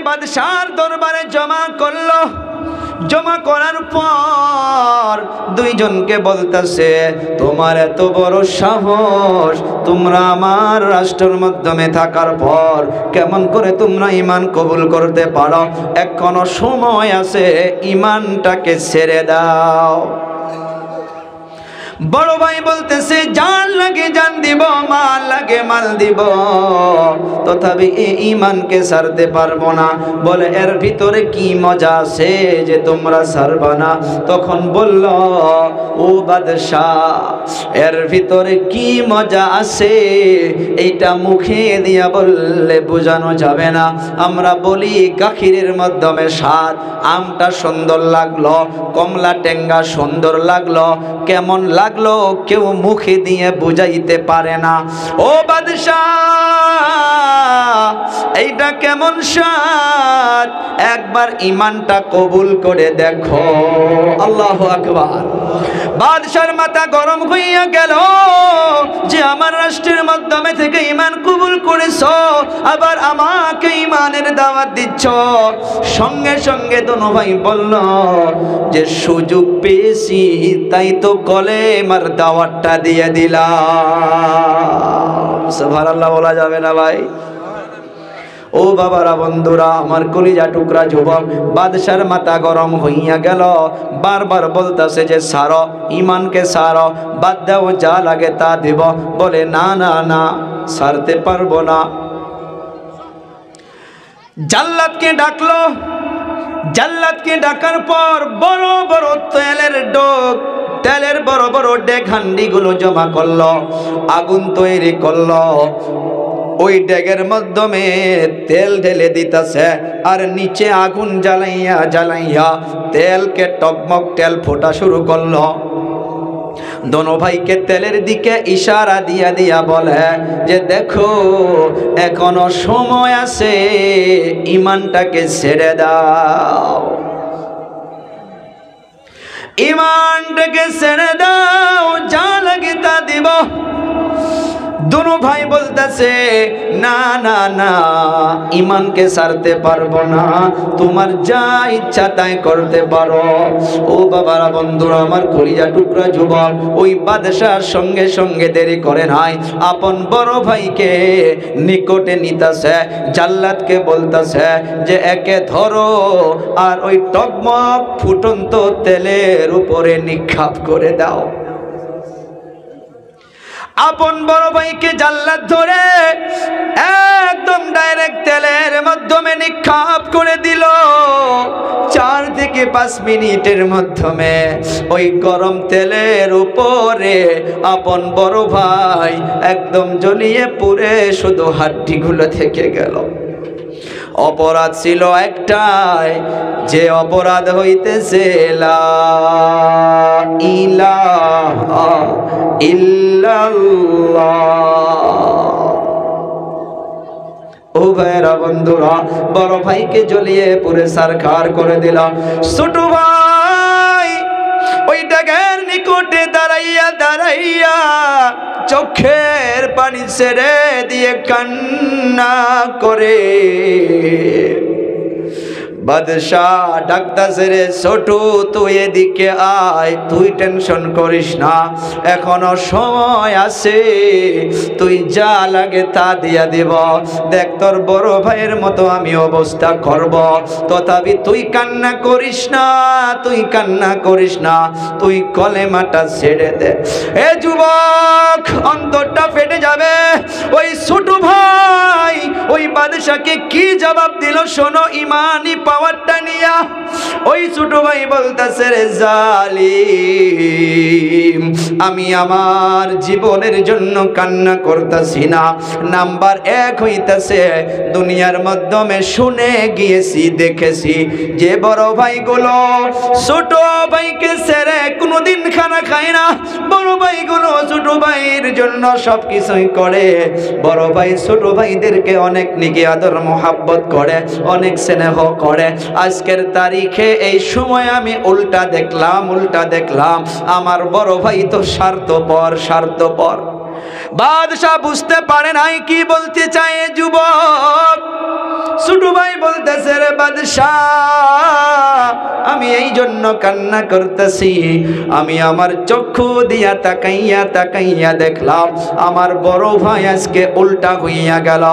বাদশার দরবারে জমা করলো। জমা করার পর দুইজনকে বলতেছে, তোমার এত বড় সাহস, তোমরা আমার রাষ্ট্রের মাধ্যমে থাকার পর কেমন করে তোমরা ঈমান কবুল করতে পারো? এখনো সময় আছে, ঈমানটাকে ছেড়ে দাও। বড় ভাই বলতেছে, জান লাগে জান দিব, মাল লাগে মাল দিব, তথাপি এই ঈমানকে ছাড়তে পারবো না। বলে, এর ভিতরে কি মজা আছে যে তোমরা ছাড়বা না? তখন বলল, ও বাদশাহ, এর ভিতরে কি মজা আছে এইটা মুখে দিয়া বললে বোঝানো যাবে না। আমরা বলি গাখিরের মাধ্যমে স্বাদ, আমটা সুন্দর লাগলো, কমলা টেঙ্গা সুন্দর লাগলো, কেমন লাগলো কেউ মুখে দিয়ে বুঝাইতে পারে না। ও বাদশাহ, এইটা কেমন স্বাদ, একবার ঈমানটা কবুল করে দেখো। আল্লাহু আকবার। বাদশার মাথা গরম হইয়া গেল যে আমার রাষ্ট্রের মাধ্যমে থেকে ঈমান কবুল করেছো, আবার আমাকে ঈমানের দাওয়াত দিচ্ছ। সঙ্গে সঙ্গে দোনো ভাই বলল যে সুযোগ পেয়েছি তাই তো কলেমার দাওয়াতটা দিয়ে দিলাম। সুবহানাল্লাহ বলা যাবে না ভাই? ও বাবারা, বন্ধুরা, আমার কলিজা টুকরা যুবক, বাদশার মাথা গরম হইয়া গেল। বারবার বলতেছে যে সারো, ঈমানকে সারো, বাদ দাও, যা লাগে তা দেব। বলে, না না না, সারতে পারবো না। জাল্লাদকে ডাকলো। জাল্লাদকে ডাকার পর বড় বড় তেলের বড় বড় ডেক হান্ডিগুলো জমা করলো, আগুন তৈরি করলো। ওই ডেগের মাধ্যমে তেল ঢেলে দিতেছে, আর নিচে আগুন জ্বালাইয়া জ্বালাইয়া তেলকে টকমক তেল ফোটা শুরু করলো। দোনো ভাইকে তেলের দিকে ইশারা দিয়া দিয়া বলে যে দেখো, এখনো সময় আছে, ঈমানটাকে ছেড়ে দাও, ঈমানটাকে ছেড়ে দাও, যা লাগে তা দিব। দুনো ভাই বলতেছে, না না না, ঈমানকে ছাড়তে পারবো না, তোমার যা ইচ্ছা তাই করতে পারো। ও বাবারা, বন্ধুরা, আমার কলিজা টুকরা যুবক, ওই বাদশার সঙ্গে সঙ্গে দেরি করে নাই, আপন বড় ভাইকে নিকটে নিতেছে। জাল্লাদকে বলতেছে যে একে ধরো আর ওই টকমক ফুটন্ত তেলের উপরে নিক্ষেপ করে দাও। আপন বড় ভাইকে জাল্লাদ ধরে একদম ডাইরেক্ট তেলের মাধ্যমে নিক্ষেপ করে দিল। 4 থেকে 5 মিনিটের মাধ্যমে ওই গরম তেলের উপরে আপন বড় ভাই একদম জ্বলিয়ে পুড়ে শুধু হাড্ডিগুলো থেকে গেল। অপরাধ ছিল একটাই, যে অপরাধ হইতেছে লা ইলাহা ইল্লাল্লাহ। ও ভাইরা, বন্ধুরা, বড় ভাইকে জ্বলিয়ে পুরে সারখার করে দিলাম। ছোট ভাই ওই ডেগের নিকটে দাঁড়াইয়া দাঁড়াইয়া চোখের পানি ছেড়ে দিয়ে কান্না করে। বাদশাহ ডাকতাছে, রে ছোট, তুই এদিকে আয়, তুই টেনশন করিস না, এখনো সময় আছে, তুই যা লাগে তা দিয়া দিব। দেখ, তোর বড় ভাইয়ের মতো আমি অবস্থা করব, তথাপি তুই কান্না করিস না, তুই কান্না করিস না, তুই কলেমাটা ছেড়ে দে। এ যুবক, অন্তরটা ফেটে যাবে। ওই ছোট ভাই ওই বাদশাকে কি জবাব দিল শোনো, ঈমানি পাওয়ারটা নিয়া। ওই ছোট ভাই বলতেছে, রে জালিম, আমি আমার জীবনের জন্য কান্না করতেছি না। নাম্বার 1 হইতেছে, দুনিয়ার মাধ্যমে শুনে গিয়েছি, দেখেছি যে বড় ভাইগুলো ছোট ভাইকে ছেড়ে কোনোদিন খানা খায় না। বড় ভাইগুলো ছোট ভাইয়ের জন্য সবকিছুই করে। বড় ভাই ছোট ভাইদেরকে অনেক নিকি আদর মোহাব্বত করে, অনেক স্নেহ করে। আজকের তারিখে এই সময় আমি উল্টা দেখলাম, আমার বড় ভাই তো স্বার্থপর। বাদশাহ বুঝতে পারে নাই কি বলতে চায় যুবক। ছোট ভাই বলতেছে, রে বাদশাহ, আমি এই জন্য কান্না করতেছি, আমি আমার চক্ষু দিয়া তাকাইয়া তাকাইয়া দেখলাম আমার বড় ভাই আজকে উল্টা হইয়া গেল।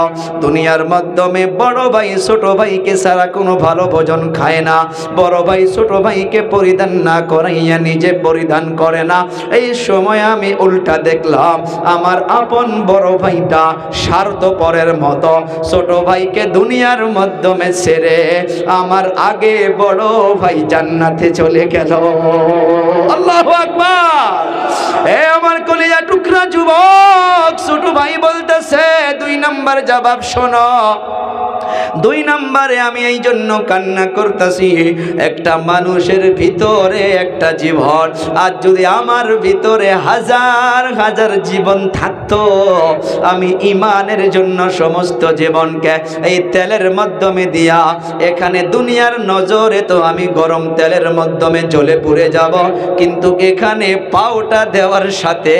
দুনিয়ার মাধ্যমে বড় ভাই ছোট ভাইকে ছাড়া কোনো ভালো ভোজন খায় না, বড় ভাই ছোট ভাইকে পরিধান না করাইয়া নিজে পরিধান করে না। এই সময় আমি উল্টা দেখলাম আমার আপন বড় ভাইটা স্বার্থপরের মতো ছোট ভাইকে দুনিয়ার মাধ্যমে ছেড়ে আমার আগে বড় ভাই জান্নাতে চলে গেল। আল্লাহু আকবার। এ আমার কলিজা টুকরা যুবক, ছোট ভাই বলতেছে, 2 নাম্বার জবাব শোনো। 2 নম্বরে আমি এই জন্য কান্না করতেছি, একটা মানুষের ভিতরে একটা জীবন, আর যদি আমার ভিতরে হাজার হাজার জীবন থাকতো, আমি ইমানের জন্য সমস্ত জীবনকে এই তেলের মাধ্যমে দিয়া এখানে দুনিয়ার নজরে তো আমি গরম তেলের মাধ্যমে জ্বলে পুড়ে যাব, কিন্তু এখানে পাউটা দেওয়ার সাথে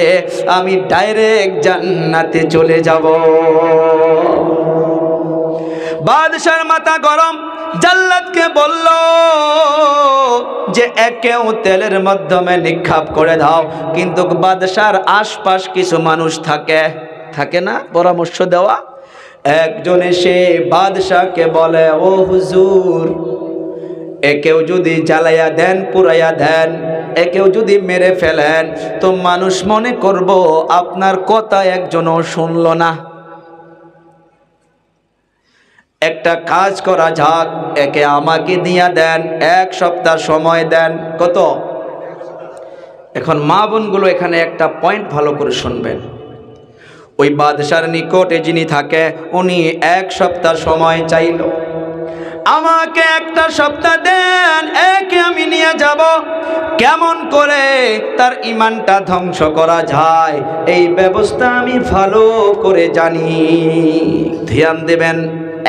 আমি ডাইরেক্ট জান্নাতে চলে যাব। বাদশার মাথা গরম, জাল্লাদকে বলল যে একেও তেলের মাধ্যমে নিক্ষেপ করে দাও, কিন্তু বাদশার আশপাশ কিছু মানুষ থাকে না পরামর্শ দেওয়া। একজন এসে বাদশাকে বলে, ও হুজুর, একেও যদি জ্বালাইয়া দেন, পুরাইয়া দেন, একেও যদি মেরে ফেলেন, তো মানুষ মনে করব আপনার কথা একজনও শুনল না। একটা কাজ করা যাক, একে আমাকে দিয়া দেন, 1 সপ্তাহ সময় দেন। কত? এখন মা বোনগুলো এখানে একটা পয়েন্ট ভালো করে শুনবেন। ওই বাদশার নিকটে যিনি থাকে, উনি 1 সপ্তাহ সময় চাইল। আমাকে 1টা সপ্তাহ দেন, একে আমি নিয়ে যাব। কেমন করে তার ইমানটা ধ্বংস করা যায় এই ব্যবস্থা আমি ভালো করে জানি। ধ্যান দেবেন,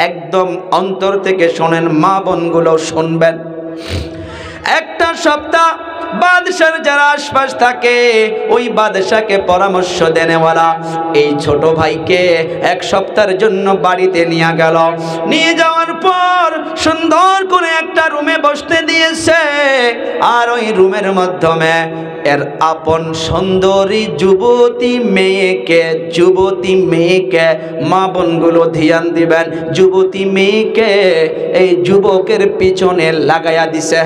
একদম অন্তর থেকে শোনেন, মা বোনগুলো শুনবেন। 1টা সপ্তাহ বাদশার যারা আশপাশ থাকে ওই বাদশাকে পরামর্শ দেনেওয়ালা এই ছোট ভাইকে 1 সপ্তাহের জন্য বাড়িতে নিয়ে গেল। নিয়ে যাওয়ার পর সুন্দর করে একটা রুমে বসতে দিয়েছে, আর ওই রুমের মাধ্যমে এর আপন সুন্দরী যুবতী মেয়েকে মা বোনগুলো ধ্যান দিবেন, যুবতী মেয়েকে এই যুবকের পিছনে লাগাইয়া দিছে।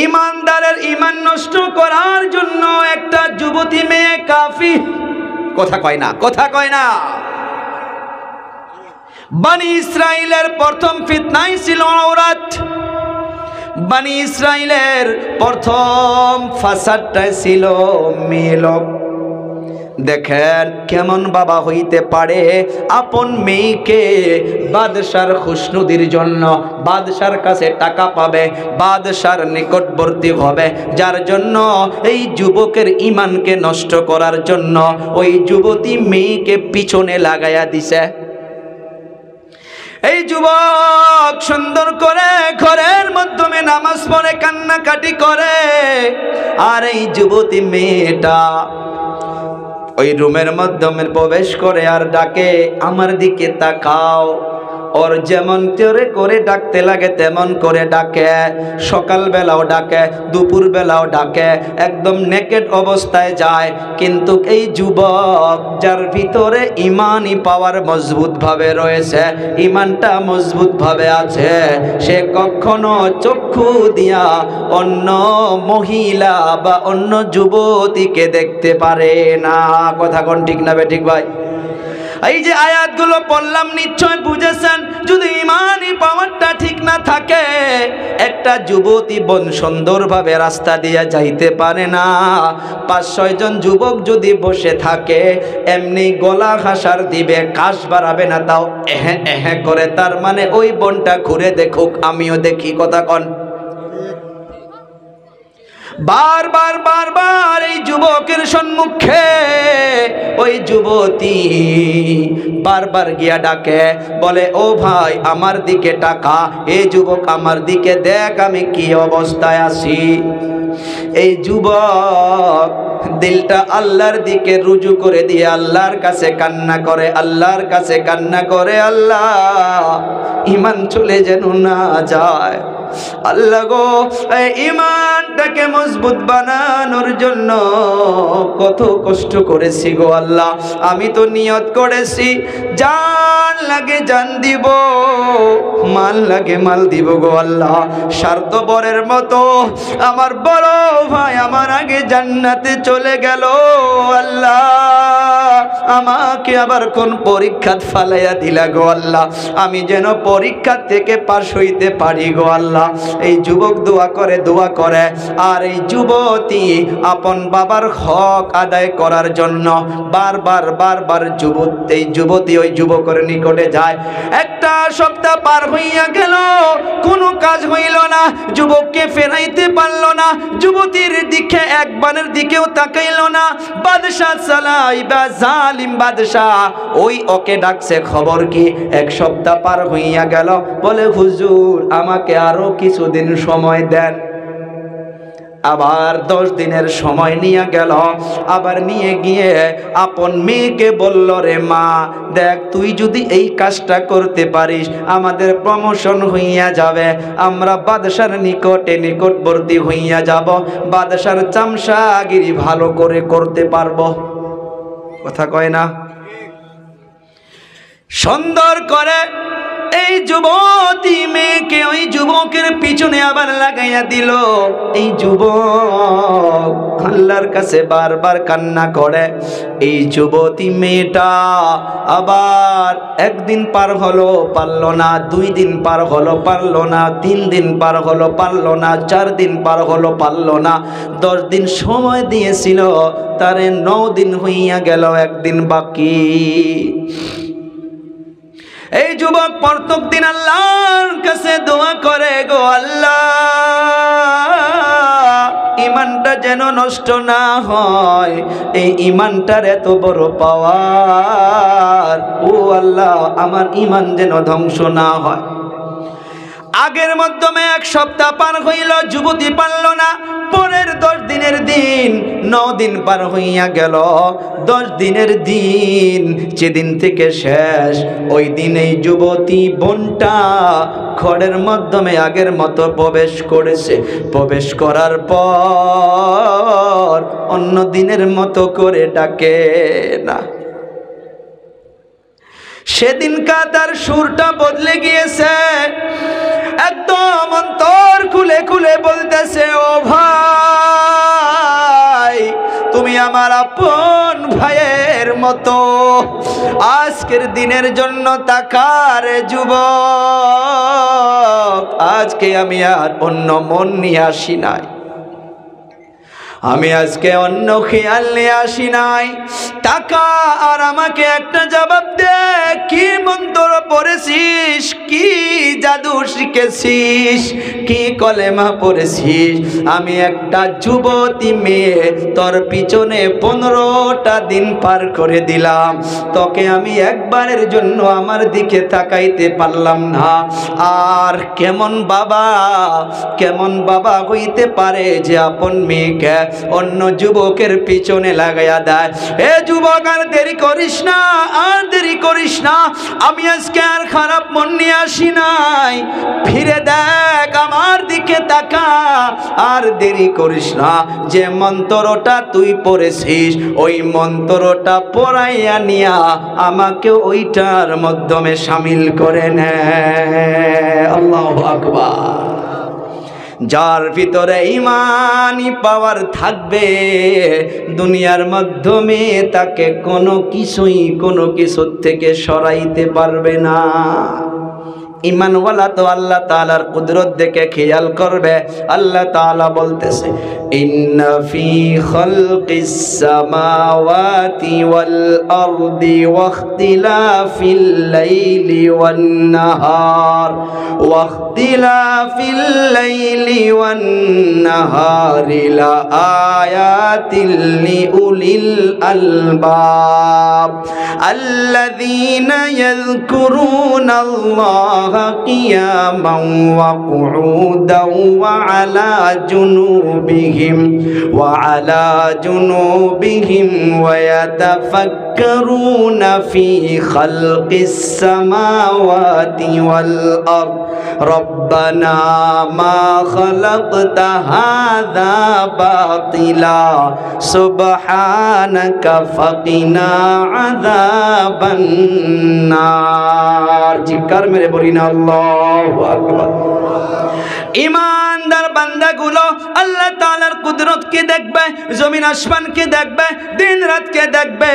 ইমানদারের ইমান নষ্ট করার জন্য একটা যুবতী মেয়ে কাফি। কথা কয় না। বনি ইসরাইলের প্রথম ফিতনাই ছিল আওরাত। বনি ইসরাইলের প্রথম ফাসাদটা ছিল মেয়েলোক। দেখেন কেমন বাবা হইতে পারে আপন মেয়েকে বাদশার খুশনুদির জন্য বাদশার কাছে টাকা পাবে, বাদশার নিকটবর্তী হবে, যার জন্য এই যুবকের ইমানকে নষ্ট করার জন্য ওই যুবতী মেয়েকে পিছনে লাগাইয়া দিছে। এই যুবক সুন্দর করে ঘরের মাধ্যমে নামাজ পড়ে কান্নাকাটি করে, আর এই যুবতী মেয়েটা ওই রুমের মাধ্যমে প্রবেশ করে আর ডাকে, আমার দিকে তাকাও। ওর যেমন করে ডাকতে লাগে তেমন করে ডাকে, সকালবেলাও ডাকে, দুপুরবেলাও ডাকে, একদম নেকেড অবস্থায় যায়। কিন্তু এই যুবক যার ভিতরে ইমানই পাওয়ার মজবুতভাবে রয়েছে, ইমানটা মজবুতভাবে আছে, সে কখনো চক্ষু দিয়া অন্য মহিলা বা অন্য যুবতীকে দেখতে পারে না। কথা কোন ঠিক না বে ঠিক ভাই? এই যে আয়াতগুলো পড়লাম নিশ্চয় বুঝেছেন, যদি ইমানি পাওয়ারটা ঠিক না থাকে একটা যুবতী বোন সুন্দরভাবে রাস্তা দিয়ে যাইতে পারে না। 5-6 জন যুবক যদি বসে থাকে এমনি গলা ঘাসার দিবে, কাশ বাড়াবে না, তাও এহে এহে করে, তার মানে ওই বোনটা ঘুরে দেখুক, আমিও দেখি। কথা কন। বারবার এই যুবকের সম্মুখে ওই যুবতী বারবার গিয়া ডাকে, বলে, ও ভাই আমার দিকে তাকা, এই যুবক আমার দিকে দেখ আমি কি অবস্থায় আছি। এই যুবক দিলটা আল্লাহর দিকে রুজু করে দিয়ে আল্লাহর কাছে কান্না করে, আল্লাহর কাছে কান্না করে, আল্লাহ ঈমান চলে যেন না যায়। আল্লাহ গো, এই ঈমানটাকে মজবুত বানানোর জন্য কত কষ্ট করেছি গো আল্লাহ। আমি তো নিয়ত করেছি জান লাগে জান দিব, মাল লাগে মাল দিব গো আল্লাহ। স্বার্থপরের মতো আমার বড় ভাই আমার আগে জান্নাতে চলে গেল, আল্লাহ আমাকে আবার কোন পরীক্ষা ফালাইয়া দিলা গো আল্লাহ, আমি যেন পরীক্ষা থেকে পাশ হইতে পারি গো আল্লাহ। এই যুবক দোয়া করে আর এই যুবতী আপন বাবার হক আদায় করার জন্য বারবার এই যুবতী ওই যুবকের নিকটে যায়। একটা সপ্তাহ পার হইয়া গেল, কোনো কাজ হইল না, যুবককে ফেরাইতে পারল না, যুবতীর দিকে একবারের দিকেও তাকাইল না। বাদশাহ সালাইবা জালিম বাদশাহ ওই ওকে ডাকছে, খবর কি? এক সপ্তাহ পার হইয়া গেল, বলে হুজুর আমাকে আরো কিছুদিন সময় দেন। আবার 10 দিনের সময় নিয়ে গেল, আবার নিয়ে গিয়ে আপন মেয়েকে বলল, রে মা দেখ তুই যদি এই কাজটা করতে পারিস আমাদের প্রমোশন হইয়া যাবে, আমরা বাদশার নিকটবর্তী হইয়া যাব, বাদশার চামচাগিরি ভালো করে করতে পারবো। কথা কয় না? সুন্দর করে এই যুবতী মেয়েকে ওই যুবকের পিছনে আবার লাগাইয়া দিল। এই যুবক আল্লাহর কাছে বারবার কান্না করে। এই যুবতী মেয়েটা আবার একদিন পার হলো পারলো না, 2 দিন পার হলো পারলো না, 3 দিন পার হলো পারলো না, 4 দিন পার হলো পারলো না, 10 দিন সময় দিয়েছিল, তারে 9 দিন হইয়া গেল, 1 দিন বাকি। এই যুবক প্রত্যেক দিন আল্লাহর কাছে দোয়া করে, গো আল্লাহ ঈমানটা যেন নষ্ট না হয়, এই ঈমানটার এত বড় পাওয়ার, ও আল্লাহ আমার ঈমান যেন ধ্বংস না হয়। আগের মাধ্যমে 1 সপ্তাহ পার হইল, যুবতী পারল না। পরের 10 দিনের দিন, 9 দিন পার হইয়া গেল, 10 দিনের দিন যেদিন থেকে শেষ, ওই দিন এই যুবতী বোনটা ঘরের মাধ্যমে আগের মতো প্রবেশ করেছে। প্রবেশ করার পর অন্য দিনের মতো করে ডাকে না। সেদিনকার তার সুরটা বদলে গিয়েছে, একদম অন্তর খুলে খুলে বলতেছে, ও ভাই তুমি আমার আপন ভাইয়ের মতো, আজকের দিনের জন্য তাকার যুবক, আজকে আমি আর অন্য মন নিয়ে আসি নাই, আমি আজকে অন্য খেয়াল নিয়ে আসি নাই। টাকা আর আমাকে একটা জবাব দে, কি মন্ত্র পড়েছিস, কি জাদু শিখেছিস, কি কলেমা পড়েছিস? আমি একটা যুবতী মেয়ে, তোর পিছনে 15টা দিন পার করে দিলাম, তোকে আমি একবারের জন্য আমার দিকে তাকাইতে পারলাম না। আর কেমন বাবা হইতে পারে যে আপন মেয়েকে অন্য যুবকের পিছনে লাগাইয়া দেয়? এ যুবক আর দেরি করিস না, আর দেরি করিস না, আমি আজকে আর খারাপ মন নিয়ে আসি নাই, ফিরে দেখ আমার দিকে তাকা, আর দেরি করিস না। যে মন্ত্রটা তুই পড়েছিস ওই মন্ত্রটা পড়াইয়া নিয়া আমাকে ওইটার মাধ্যমে শামিল করে নে। আল্লাহু আকবার। যার ভিতরে ঈমানি পাওয়ার থাকবে, দুনিয়ার মাধ্যমে তাকে কোনো কিছুর থেকে সরাইতে পারবে না। ঈমানওয়ালা তো আল্লাহ তাআলার কুদরত দেখে খেয়াল করবে। আল্লাহ তাআলা বলতেছে, ইন্না ফি খালকিস সামাওয়াতি ওয়াল আরদি ওয়াখতিলাফিল লাইলি ওয়ান নাহার ওয়াখতিলাফিল লাইলি ওয়ান নাহারি লাআয়াতিল লিউলিল আলবাব আল্লাযীনা ইয়াযকুরুনাল্লাহ قياما وقعودا وعلى جنوبهم ويتفكرون في خلق السماوات والأرض ربنا ما خلقت هذا باطلا سبحانك فقنا عذاب النار জিকার মেরে বলি না আল্লাহু আকবার। ईमानदार বান্দাগুলো আল্লাহ তাআলার কুদরতকে দেখবে, জমিন আসমানকে দেখবে, দিন রাতকে দেখবে।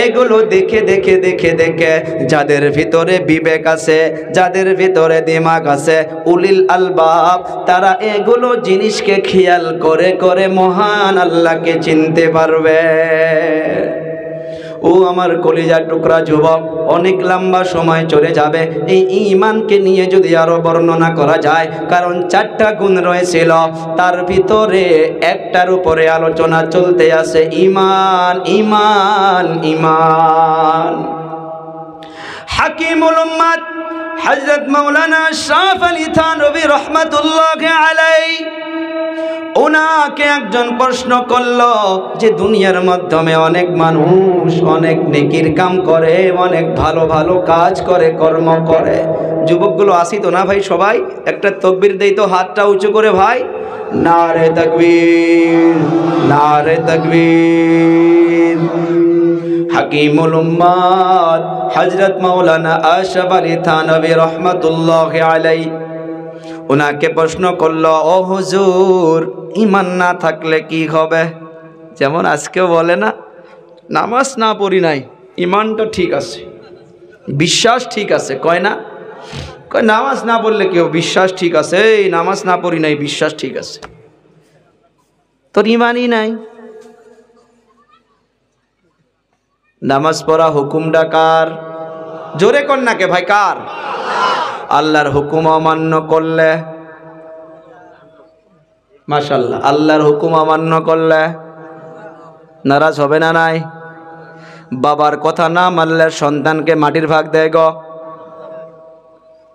এগুলো দেখে দেখে দেখে দেখে যাদের ভিতরে বিবেক আছে, যাদের ভিতরে দিমাগ আছে, উলিল আলবাব, তারা এগুলো জিনিসকে খেয়াল করে করে মহান আল্লাহকে চিনতে পারবে। ও আমার কলিজার টুকরা যুবক, অনেক লম্বা সময় চলে যাবে এই ঈমানকে নিয়ে যদি আরো বর্ণনা করা যায়, কারণ 4টা গুণ রয়েছিল, তার ভিতরে একটার উপরে আলোচনা চলতে আছে, ঈমান ঈমান ঈমান। হাকিমুল উম্মাত হযরত মাওলানা আশরাফ আলী থানভী রাহমাতুল্লাহি আলাইহি, ওনাকে একজন প্রশ্ন করলো যে দুনিয়ার মাধ্যমে অনেক মানুষ অনেক নেকির কাম করে, অনেক ভালো ভালো কাজ করে, কর্ম করে। যুবকগুলো আসি তো না ভাই? সবাই একটা তাকবীর দেই তো, হাতটা উঁচু করে ভাই। নারে তাকবীর, নারে তাকবীর। হাকিমুল উম্মাত হযরত মাওলানা আশরাফ আলী থানভী রাহমাতুল্লাহি আলাইহি ওনাকে প্রশ্ন করলো, ও হুজুর, ঈমান না থাকলে কি হবে? যেমন আজকেও বলে না, নামাজ না পড়ি নাই, ঈমানটা ঠিক আছে, বিশ্বাস ঠিক আছে, কয় না? কয় নামাজ না পড়লে কেউ বিশ্বাস ঠিক আছে, এই নামাজ না পড়ি নাই, বিশ্বাস ঠিক আছে, তোর ঈমানই নাই। নামাজ পড়া হুকুমটা কার? জোরে কর না কে ভাই, কার? আল্লাহর হুকুম অমান্য করলে, মাশাআল্লাহ, আল্লাহর হুকুম অমান্য করলে নারাজ হবে না নাই? বাবার কথা না মানলে সন্তানকে মাটির ভাগ দেয় গো,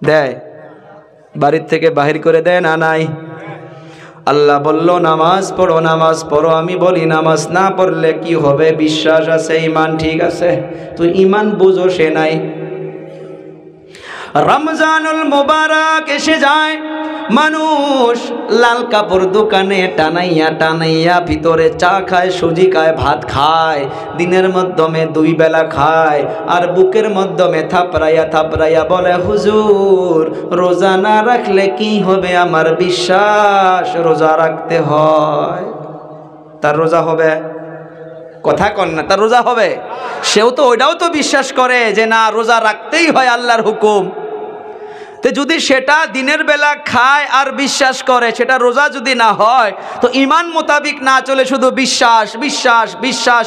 দেয়, বাড়ির থেকে বাহির করে দেয় না নাই? আল্লাহ বলল নামাজ পড়ো, নামাজ পড়ো। আমি বলি নামাজ না পড়লে কি হবে? বিশ্বাস আছে, ঈমান ঠিক আছে, তুই ঈমান বুঝো সে নাই। রমজানুল মুবারক এসে যায়, মানুষ লাল কাপড় দোকানে টানাইয়া টানাইয়া ভিতরে চা খায়, সুজি খায়, ভাত খায়, দিনের মাধ্যমে 2 বেলা খায়, আর বুকের মাধ্যমে থাপড়াইয়া থাপড়াইয়া বলে, হুজুর রোজা না রাখলে কি হবে? আমার বিশ্বাস রোজা রাখতে হয়। তার রোজা হবে? কথা কন না, তার রোজা হবে? সেও তো ওইটাও তো বিশ্বাস করে যে না, রোজা রাখতেই হয়, আল্লাহর হুকুম। তো যদি সেটা দিনের বেলা খায় আর বিশ্বাস করে, সেটা রোজা যদি না হয়, তো ঈমান মোতাবিক না চলে শুধু বিশ্বাস বিশ্বাস বিশ্বাস,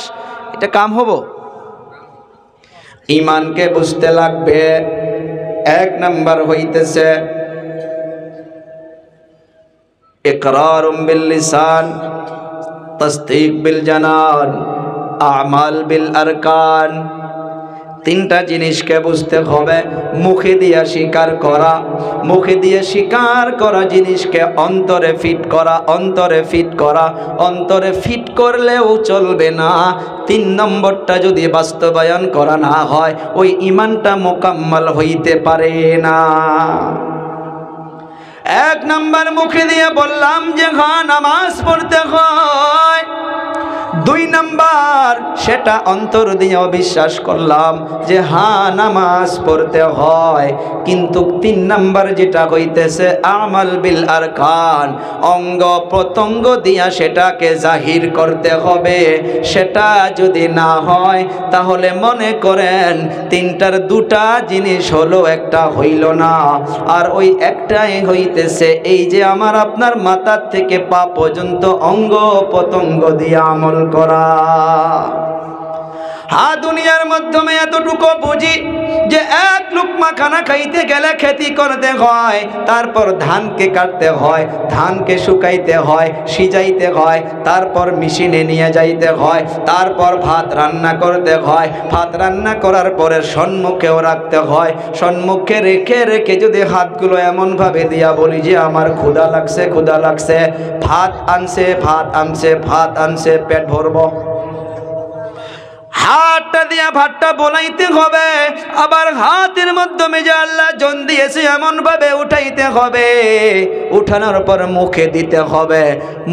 এটা কাম হবো? ঈমানকে বুঝতে লাগবে। 1 নাম্বার হইতেছে ইকরারুম বিল লিসান, তাসদীক বিল জানান, আমাল বিল আরকান। 3টা জিনিসকে বুঝতে হবে। মুখে দিয়ে স্বীকার করা, মুখে দিয়ে স্বীকার করা জিনিসকে অন্তরে ফিট করা, অন্তরে ফিট করা, অন্তরে ফিট করলেও চলবে না। 3 নম্বরটা যদি বাস্তবায়ন করা না হয়, ওই ঈমানটা মোকাম্মল হইতে পারে না। 1 নাম্বার মুখে দিয়ে বললাম যে হ্যাঁ নামাজ পড়তে হয়, 2 নাম্বার সেটা অন্তর দিয়ে বিশ্বাস করলাম যে হ্যাঁ নামাজ পড়তে হয়, কিন্তু 3 নাম্বার যেটা হইতেছে আমাল বিল আরকান, অঙ্গ প্রত্যঙ্গ দিয়া সেটাকে জাহির করতে হবে। সেটা যদি না হয় তাহলে মনে করেন 3টার 2টা জিনিস হলো, একটা হইল না। আর ওই একটাই হইতেছে এই যে আমার আপনার মাথার থেকে পা পর্যন্ত অঙ্গ প্রত্যঙ্গ দিয়ে আমল করা। দুনিয়ার মাধ্যমে এতটুকু বুঝি, যে এক লুকমা খানা খাইতে গেলে খেতি করতে হয়, তারপর ধানকে কাটতে হয়, ধানকে শুকাইতে হয়, সিজাইতে হয়, তারপর মেশিনে নিয়ে যাইতে হয়, তারপর ভাত রান্না করতে হয়, ভাত রান্না করার পরে সম্মুখেও রাখতে হয়। সম্মুখে রেখে রেখে যদি হাতগুলো এমনভাবে দিয়া বলি যে আমার ক্ষুধা লাগছে, ক্ষুধা লাগছে, ভাত আনছে, ভাত আনছে, ভাত আনছে, পেট ভরবো। হাতটা দিয়া ভাতটা বলাইতে হবে, আবার হাতের মাধ্যমে যে আল্লাহ জন দিয়েছে এমন ভাবে উঠাইতে হবে, উঠানোর পর মুখে দিতে হবে।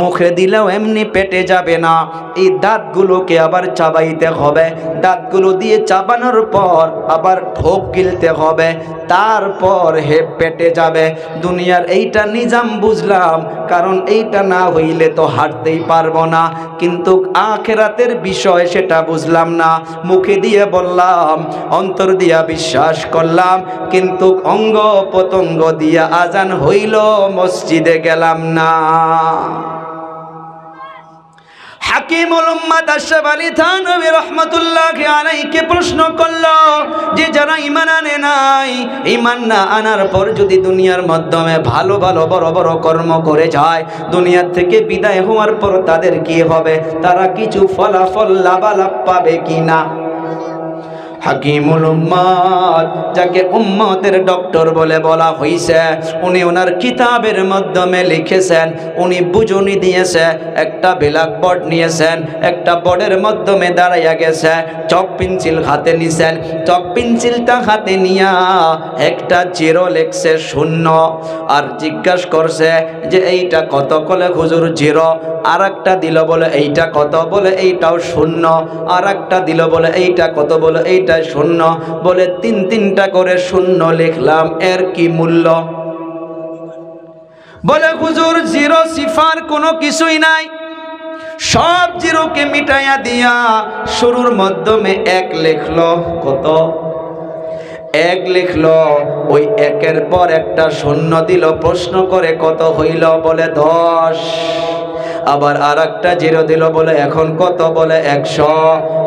মুখে দিলেও এমনি পেটে যাবে না, এই দাঁতগুলোকে আবার চাবাইতে হবে, দাঁতগুলো দিয়ে চাবানোর পর আবার ঢোক গিলতে হবে, তারপর হে পেটে যাবে। দুনিয়ার এইটা নিজাম বুঝলাম, কারণ এইটা না হইলে তো হাঁটতেই পারবো না, কিন্তু আখিরাতের বিষয় সেটা বুঝলাম না। মুখে দিয়ে বললাম, অন্তর দিয়া বিশ্বাস করলাম, কিন্তু অঙ্গ পতঙ্গ দিয়া আজান হইল, মসজিদে গেলাম না। হাকিমুল উম্মাত আশরাফ আলী থানভী রাহমাতুল্লাহি আলাইহি প্রশ্ন করলো যে যারা ঈমান আনে নাই, ঈমান না আনার পর যদি দুনিয়ার মাধ্যমে ভালো ভালো বড় বড় কর্ম করে যায়, দুনিয়া থেকে বিদায় হওয়ার পর তাদের কি হবে, তারা কিছু ফলাফল লাভালাভ পাবে কিনা? হাকিমুল উম্মাত, যাকে উম্মতের ডক্টর বলে বলা হয়েছে, উনি ওনার কিতাবের মাধ্যমে লিখেছেন, উনি বুঝুনি দিয়েছে, একটা ব্ল্যাকবোর্ড নিয়েছেন, একটা বোর্ডের মাধ্যমে দাঁড়াইয়া গেছে, চক পেন্সিল হাতে নিছেন, চক পেন্সিলটা হাতে নিয়া একটা জিরো লিখছে, শূন্য, আর জিজ্ঞাসা করছে যে এইটা কত, বলে হুজুর জিরো। আর একটা দিল, বলে এইটা কত, বলে এইটাও শূন্য। আর একটা দিল, বলে এইটা কত, বলে এইটা শূন্য। বলে তিনটা করে শূন্য লিখলাম, এর কি মূল্য? বলে হুজুর জিরো সিফার কোনো কিছুই নাই, সব জিরোকে মিটাইয়া দিয়া শুরুর মাধ্যমে এক লিখলো। কত? এক লিখলো, ওই একের পর একটা শূন্য দিল, প্রশ্ন করে কত হইল, বলে 10। আবার আর একটা জিরো দিল, বলে এখন কত, বলে 100।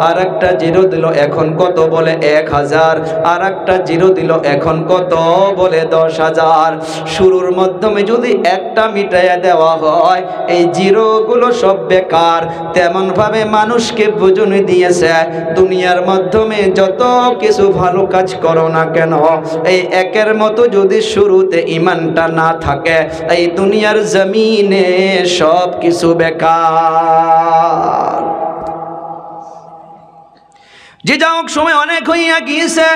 আর একটা জিরো দিল, এখন কত, বলে 1000। আর একটা জিরো দিল, এখন কত, বলে 10,000। শুরুর মাধ্যমে যদি একটা মিটাইয়া দেওয়া হয়, এই জিরোগুলো সব বেকার। তেমন ভাবে মানুষকে বুঝুনি দিয়েছে, দুনিয়ার মাধ্যমে যত কিছু ভালো কাজ করো না কেন, এই একের মতো যদি শুরুতে ঈমানটা না থাকে, এই দুনিয়ার জমিনে সব কিছু বেকার। যে যাও সময় অনেক হইয়া গিয়েছে,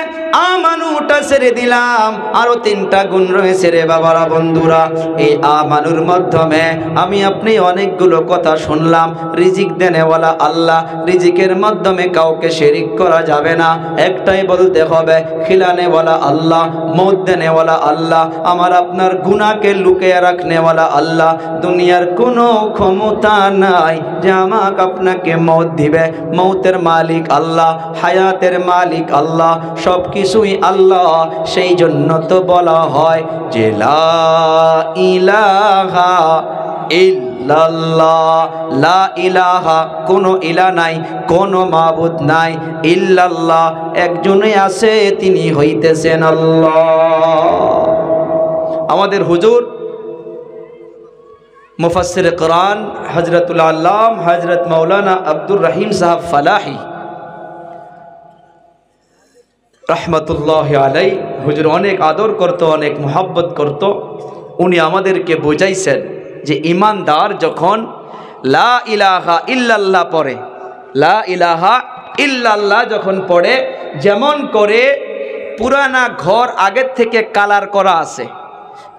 আমানুটা ছেড়ে দিলাম, আরো 3টা গুণ রয়েছে রে বাবারা, বন্ধুরা। এই আমানুর মাধ্যমে আমি আপনি অনেকগুলো কথা শুনলাম। রিজিক দেনেওয়ালা আল্লাহ, রিজিকের মাধ্যমে কাউকে শিরিক করা যাবে না, একটাই বলতে হবে, খিলানেওয়ালা আল্লাহ, মৌত দেনেওয়ালা আল্লাহ, আমার আপনার গুনাহকে লুকিয়ে রাখনেওয়ালা আল্লাহ। দুনিয়ার কোনো ক্ষমতা নাই যে আমাকে আপনাকে মৌত দিবে। মৌতের মালিক আল্লাহ, হায়াতের মালিক আল্লাহ, সব কিছুই আল্লাহ। সেই জন্য তো বলা হয় যে লা ইলাহা ইল্লাল্লাহ, লা ইলাহা, কোনো ইলা নাই, কোনো মাবুদ নাই, ইল্লাল্লাহ, একজনই আছে, তিনি হইতেছেন আল্লাহ। আমাদের হুজুর মুফাসসির কোরআন হযরতুল আল্লাম হযরত মাওলানা আব্দুর রহিম সাহেব ফালাহি রহমতুল্লাহি আলাইহি, হুজুর অনেক আদর করতো, অনেক মোহাব্বত করতো। উনি আমাদেরকে বুঝাইছেন যে ইমানদার যখন লা ইলাহা ইল্লাল্লাহ পড়ে, লা ইলাহা ইল্লাল্লাহ যখন পড়ে, যেমন করে পুরানা ঘর আগের থেকে কালার করা আছে,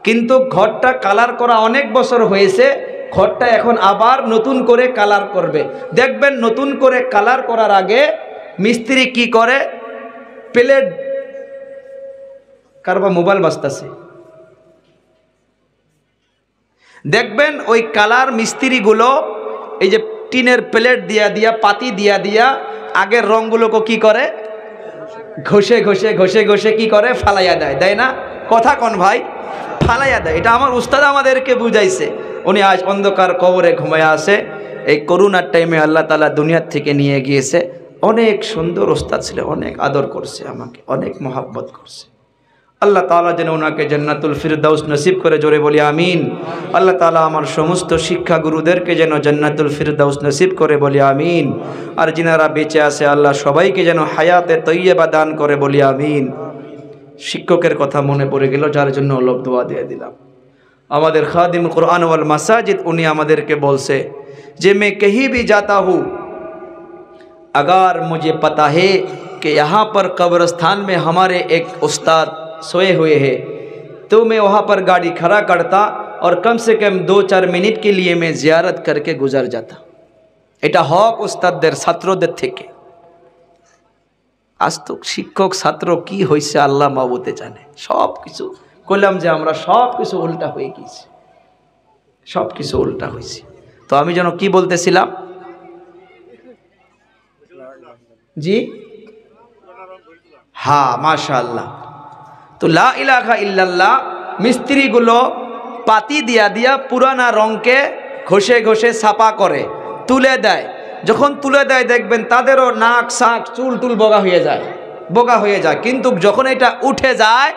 কিন্তু ঘরটা কালার করা অনেক বছর হয়েছে, ঘরটা এখন আবার নতুন করে কালার করবে। দেখবেন নতুন করে কালার করার আগে মিস্ত্রি কি করে, প্লেট, কারবা মোবাইল বাজতেছে, দেখবেন ওই কালার মিস্ত্রিগুলো এই যে টিনের প্লেট দিয়া দিয়া, পাতি দিয়া দিয়া আগের রঙগুলোকে কি করে, ঘষে ঘষে ঘষে ঘষে কি করে, ফালাইয়া দেয়, দেয় না? কথা কোন ভাই? ফালাইয়া দেয়। এটা আমার উস্তাদ আমাদেরকে বুঝাইছে। উনি আজ অন্ধকার কবরে ঘুমায়া আছে। এই করোনার টাইমে আল্লাহ তাআলা দুনিয়ার থেকে নিয়ে গিয়েছে। অনেক সুন্দর ওস্তাদ ছিলেন, অনেক আদর করছে আমাকে, অনেক মোহাব্বত করছে। আল্লাহ তাআলা যেন ওনাকে জান্নাতুল ফিরদাউস নসিব করে, জোরে বলি আমিন। আল্লাহ তাআলা আমার সমস্ত শিক্ষা গুরুদেরকে যেন জান্নাতুল ফিরদাউস নসিব করে, বলি আমিন। আর যিনারা বেঁচে আছে আল্লাহ সবাইকে যেন হায়াতে তৈয়বা দান করে, বলি আমিন। শিক্ষকের কথা মনে পড়ে গেল, যার জন্য অলপ দোয়া দিয়ে দিলাম। আমাদের খাদিম কুরআন ওয়াল মাসাজিদ, উনি আমাদেরকে বলছে যে मैं कहीं भी जाता हूँ, अगर मुझे पता है कि यहाँ पर कब्रिस्तान में हमारे एक उस्ताद सोए हुए हैं, तो मैं वहाँ पर गाड़ी खड़ा करता और कम से कम 2-4 मिनट के लिए मैं ज़ियारत करके गुजर जाता। এটা হক উস্তাদদের ছাত্রদের থেকে। আজ তো শিক্ষক ছাত্র কি হয়েছে আল্লাহ মাবুতে জানে। সব কিছু কইলাম যে আমরা সব কিছু উল্টা হয়ে গেছি, সব কিছু উল্টা হয়েছে। তো আমি যেন কি বলতেছিলাম, জি হ্যাঁ মাশাআল্লাহ। তো লা ইলাহা ইল্লাল্লাহ মিস্ত্রিগুলো পাতি দিয়া দিয়া পুরানা রঙকে ঘষে ঘষে ছাপা করে তুলে দেয়। যখন তুলে দেয় দেখবেন তাদেরও নাক শাক চুল টুল বগা হয়ে যায়। কিন্তু যখন এটা উঠে যায়,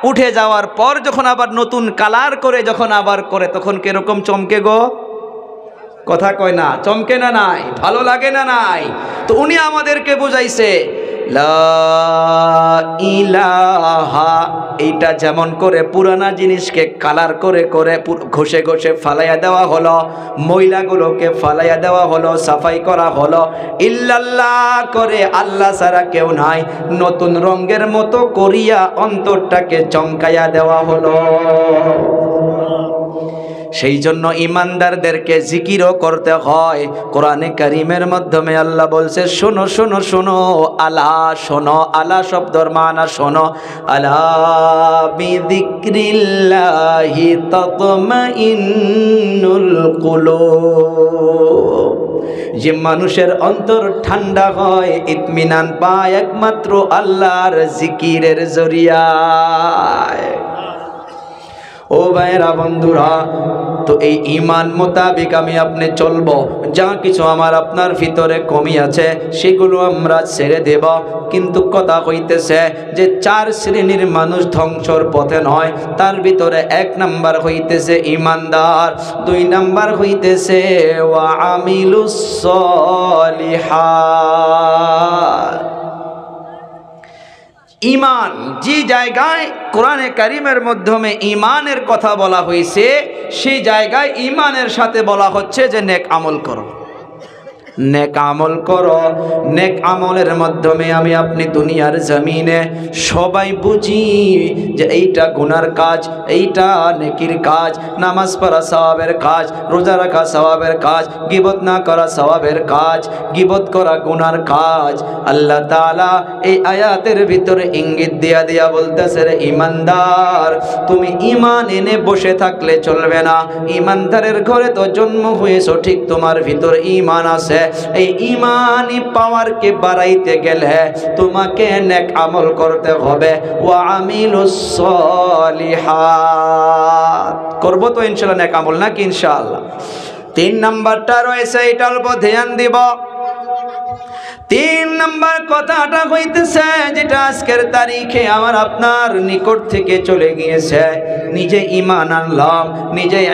উঠে যাওয়ার পর যখন আবার নতুন কালার করে যখন আবার করে, তখন কিরকম চমকে গো, কথা কয় না, চমকে না নাই, ভালো লাগে না নাই। তো উনি আমাদেরকে বুঝাইছে লা ইলাহা, এইটা যেমন করে পুরানা জিনিসকে কালার করে করে ঘষে ঘষে ফালাইয়া দেওয়া হলো, ময়লাগুলোকে ফালাইয়া দেওয়া হলো, সাফাই করা হলো, ইল্লাল্লাহ করে আল্লাহ ছাড়া কেউ নাই, নতুন রঙের মতো করিয়া অন্তরটাকে চমকাইয়া দেওয়া হলো। সেই জন্য ইমানদারদেরকে জিকিরও করতে হয়। কোরআনে কারীমের মাধ্যমে আল্লাহ বলছে শোনো শোনো শোনো, আলা শোনো, আলা শব্দর মানা শোনো, আলা বিযিক্রিল্লাহি তাতমাইন্নুল কুলুব। যে মানুষের অন্তর ঠান্ডা হয়, ইতমিনান পায় একমাত্র আল্লাহর জিকিরের জরিয়ায়। ও ভাইরা বন্ধুরা, তো এই ঈমান মোতাবেক আমি আপনি চলবো। যা কিছু আমার আপনার ভিতরে কমি আছে সেগুলো আমরা ছেড়ে দেব। কিন্তু কথা হইতেছে যে 4 শ্রেণীর মানুষ ধ্বংসর পথে নয়, তার ভিতরে 1 নাম্বার হইতেছে ঈমানদার, 2 নাম্বার হইতেছে ওয়া আমিলুস সলিহাত। ঈমান যে জায়গায় কোরআনে কারীমের মাধ্যমে ঈমানের কথা বলা হয়েছে, সেই জায়গায় ঈমানের সাথে বলা হচ্ছে যে নেক আমল করো, নেক আমল করো। নেক আমলের মাধ্যমে আমি আপনি দুনিয়ার জমিনে সবাই বুঝি যে এইটা গুনার কাজ, এইটা নেকির কাজ, নামাজ পড়া সওয়াবের কাজ, রোজা রাখা সওয়াবের কাজ, গীবত না করা সওয়াবের কাজ, গীবত করা গুনার কাজ। আল্লাহ তাআলা এই আয়াতের ভিতরে ইঙ্গিত দিয়া দিয়া বলতেছে, রে ঈমানদার, তুমি ঈমান এনে বসে থাকলে চলবে না। ঈমানদারের ঘরে তো জন্ম হয়েছো, ঠিক তোমার ভিতর ঈমান আছে। এই ঈমানি পাওয়ারকে বাড়াইতে গেলে তোমাকে নেক আমল করতে হবে। ওয়া আমিলুস সলিহাত, করব তো ইনশাআল্লাহ নেক আমল, নাকি ইনশাআল্লাহ। 3 নাম্বারটা রয়েছে, এটার উপর ধ্যান দিব। 3 নাম্বার কথাটা হইতেছে যেটা আজকের তারিখে আমার আপনার নিকট থেকে চলে গিয়েছে। নিজে ঈমান আনলাম, নিজেই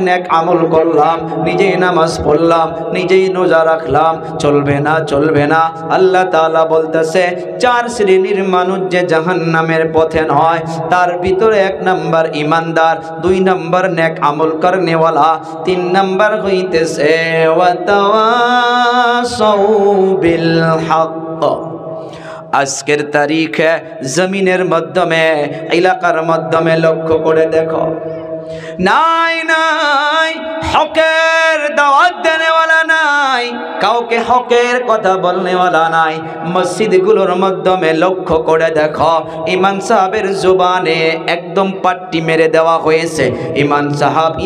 নেক আমল করলাম, নিজেই নামাজ পড়লাম, নিজেই রোজা রাখলাম, চলবে না, চলবে না। আল্লাহ তাআলা বলতেছে 4 শ্রেণীর মানুষ যে জাহান্নামের পথে নয়, তার ভিতরে 1 নাম্বার ঈমানদার, 2 নাম্বার নেক আমল করনেওয়ালা, 3 নাম্বার হইতেছে ওয়া তাওয়াসাউ বিল হক। আজকের তারিখে জমিনের মাধ্যমে, এলাকার মাধ্যমে লক্ষ্য করে দেখো, নাই নাই হকের দাওয়াত দেনেওয়ালা নাই, কাউকে হকের কথা বলনেওয়ালা নাই। মসজিদগুলোর মাধ্যমে লক্ষ্য করে দেখো, ইমাম সাহেবের জবানে একদম পাট্টি মেরে দেওয়া হয়েছে।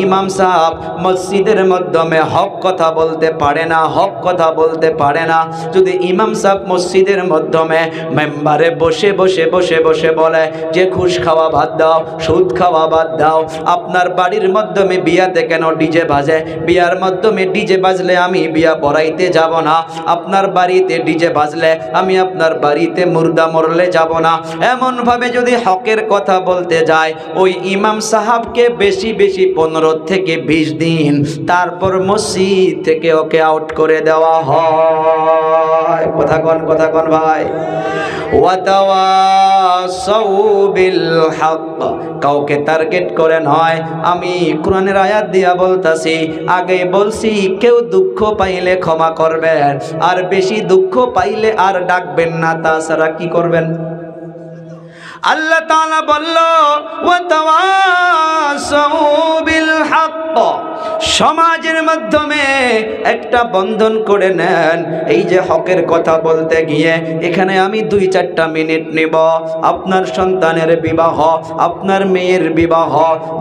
ইমাম সাহেব মসজিদের মাধ্যমে হক কথা বলতে পারে না, হক কথা বলতে পারে না। যদি ইমাম সাহেব মসজিদের মাধ্যমে মেম্বারে বসে বসে বসে বসে বলে যে ঘুষ খাওয়া বাদ দাও, সুদ খাওয়া বাদ দাও, আপনার আপনার বাড়ির মাধ্যমে বিয়াতে কেন ডিজে বাজে? বিয়ার মাধ্যমে ডিজে বাজলে আমি বিয়া পড়াইতে যাব না। আপনার বাড়িতে ডিজে বাজলে আমি আপনার বাড়িতে মুর্দা মরলে যাব না। এমনভাবে যদি হকের কথা বলতে যায়, ওই ইমাম সাহাবকে বেশি বেশি 15 থেকে 20 দিন তারপর মসজিদ থেকে ওকে আউট করে দেওয়া হয়। কথা কন ভাই। ওয়াতাওয়াসাউ বিল হক, কাউকে টার্গেট করে নয়। আমি কোরআনের আয়াত দিয়া বলতাছি, আগে বলছি কেউ দুঃখ পাইলে ক্ষমা করবেন, আর বেশি দুঃখ পাইলে আর ডাকবেন না, তাছাড়া কি করবেন? আল্লাহ তাআলা বলল ওয়াতাওয়াসাউ বিল হক, সমাজের মাধ্যমে একটা বন্ধন করে নেন। এই যে হকের কথা বলতে গিয়ে এখানে আমি 2-4টা মিনিট নেব। আপনার সন্তানের বিবাহ, আপনার মেয়ের বিবাহ,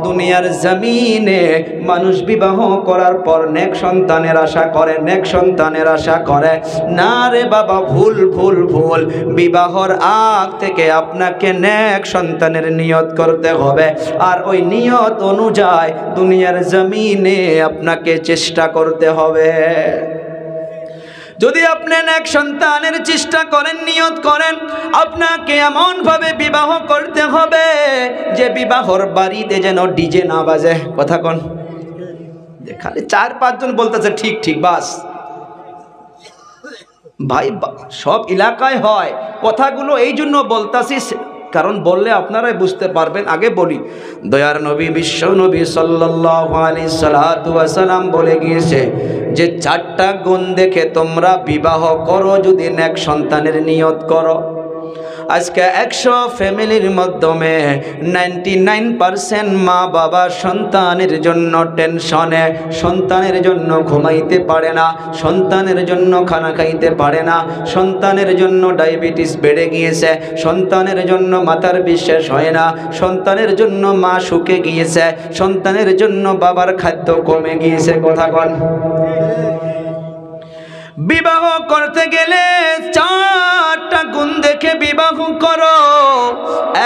দুনিয়ার জমিনে মানুষ বিবাহ করার পর নেক সন্তানের আশা করে, নেক সন্তানের আশা করে না রে বাবা, ভুল ভুল ভুল। বিবাহর আগ থেকে আপনাকে নেক সন্তানের নিয়ত করতে হবে, আর ওই নিয়ত অনুযায়ী দুনিয়ার জমিনে আপনাকে চেষ্টা করতে হবে। যদি আপনি নেক সন্তানের চেষ্টা করেন, নিয়ত করেন, আপনাকে এমনভাবে বিবাহ করতে হবে যে বিবাহর বাড়িতে যেন ডিজে না বাজে। কথা কোন? খালি 4-5 জন বলতেছে ঠিক ঠিক, বাস ভাই সব এলাকায় হয় কথাগুলো। এই জন্য বলতাছি, কারণ বললে আপনারাই বুঝতে পারবেন। আগে বলি, দয়ার নবী বিশ্ব নবী সাল্লাল্লাহু আলাইহি সাল্লাতু ওয়া সাল্লাম বলে গিয়েছে যে 4টা গুণ দেখে তোমরা বিবাহ করো যদি নেক সন্তানের নিয়ত করো। আজকে 100 ফ্যামিলির মাধ্যমে 99% মা বাবা সন্তানের জন্য টেনশনে, সন্তানের জন্য ঘুমাইতে পারে না, সন্তানের জন্য খানা খাইতে পারে না, সন্তানের জন্য ডায়াবেটিস বেড়ে গিয়েছে, সন্তানের জন্য মাথার বিশ্বাস হয় না, সন্তানের জন্য মা শুকে গিয়েছে, সন্তানের জন্য বাবার খাদ্য কমে গিয়েছে। কথা কন। বিবাহ করতে গেলে 4টা গুণ দেখে বিবাহ করো।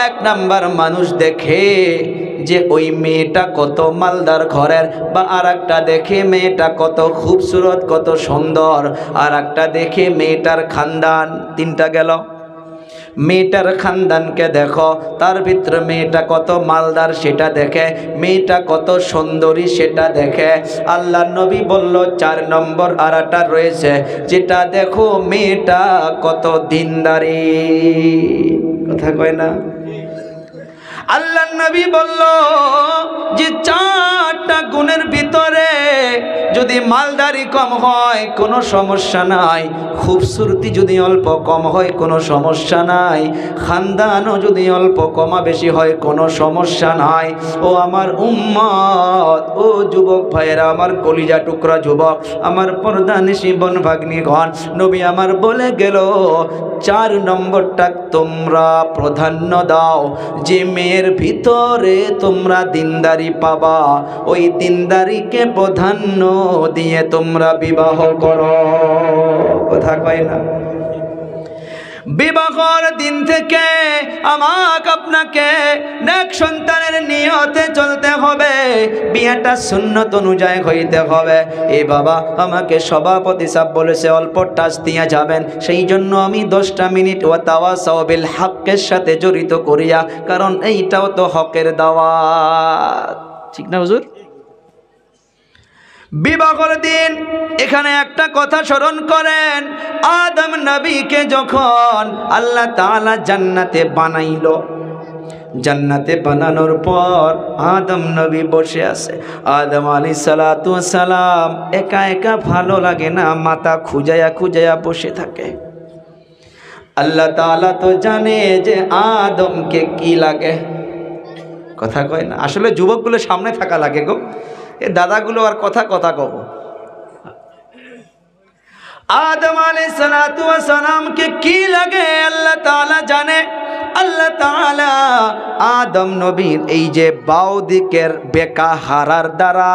1 নাম্বার, মানুষ দেখে যে ওই মেয়েটা কত মালদার ঘরের, বা আর একটা দেখে মেয়েটা কত খুবসুরত, কত সুন্দর, আর একটা দেখে মেয়েটার খানদান। 3টা গেল। মেয়েটার খানদানকে দেখো, তার ভিতরে মেয়েটা কত মালদার সেটা দেখে, মেয়েটা কত সুন্দরী সেটা দেখে। আল্লাহ নবী বলল 4 নম্বর আরেকটা রয়েছে, যেটা দেখো মেয়েটা কত দিনদারি। কথা কয় না? আল্লাহ নবী বলল যে 4টা গুণের ভিতরে যদি মালদারি কম হয় কোনো সমস্যা নাই, খুবসুরতি যদি অল্প কম হয় কোনো সমস্যা নাই, খানদানও যদি অল্প কমা বেশি হয় কোনো সমস্যা নাই। ও আমার উম্মত, ও যুবক ভাইয়েরা, আমার কলিজা টুকরা যুবক, আমার পর্দানিশী বোন ভাগ্নিগণ, নবী আমার বলে গেল 4 নম্বরটা তোমরা প্রাধান্য দাও। যে মেয়ের ভিতরে তোমরা দিনদারি পাবা, ওই দিনদারিকে প্রাধান্য দিয়ে তোমরা বিবাহ করো। কথা কয় না? বিবাহর দিন থেকে আমাকে আপনাকে নেক সন্তানের নিয়তে চলতে হবে, বিয়েটা সুন্নত অনুযায়ী হইতে হবে। এ বাবা, আমাকে সভাপতি সাহেব বলেছে অল্প টাচ দিয়ে যাবেন, সেই জন্য আমি 10টা মিনিট ওয়াতাওয়াসাউ বিল হকের সাথে জড়িত করিয়া, কারণ এইটাও তো হকের দাওয়াত। ঠিক না হুজুর? বিবাহের দিন এখানে একটা কথা স্মরণ করেন, আদম নবীকে যখন আল্লাহ তাআলা জান্নাতে বানাইলো, জান্নাতে বানানোর পর আদম নবী বসে আছে। আদম আলাইহিস সালাতু ওয়াস সালাম একা একা ভালো লাগে না, মাথা খুঁজায়া খুঁজায়া বসে থাকে। আল্লাহ তাআলা তো জানে যে আদমকে কি লাগে। কথা কয় না? আসলে যুবকগুলো সামনে থাকা লাগে গো, এ দাদাগুলো আর কথা কব। আদম আলাইহিস সালাতু ওয়াস সালামকে কি লাগে আল্লাহ তাআলা জানে। আল্লাহ তাআলা আদম নবীর এই যে বাও দিকের বেকা হারার দ্বারা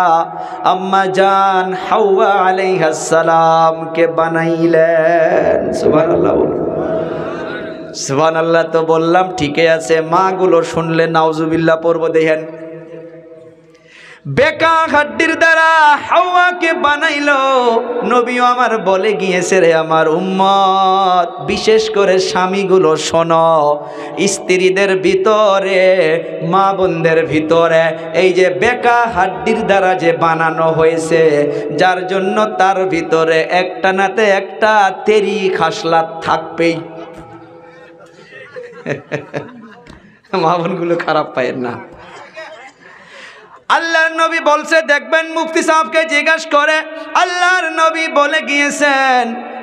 আম্মা জান হাওয়া আলাইহিস সালামকে বানাইলেন। সুবহানাল্লাহ, সুবহানাল্লাহ। তো বললাম ঠিকই আছে, মা গুলো শুনলে নাউজুবিল্লাহ পড়ব। দেখেন বেকা হাড্ডির দ্বারা হাওয়াকে বানাইলো। নবীও আমার বলে গিয়েছে, রে আমার উম্মত, বিশেষ করে স্বামীগুলো শোনো, স্ত্রীদের ভিতরে, মা বোনদের ভিতরে এই যে বেকা হাড্ডির দ্বারা যে বানানো হয়েছে, যার জন্য তার ভিতরে একটা নাতে একটা তেরি খাসলাত থাকবেই। মা বোনগুলো খারাপ পায়েন না। আল্লাহর নবী বলছে, দেখবেন মুফতি সাহেবকে জিজ্ঞাসা করে, আল্লাহর নবী বলে গিয়েছেন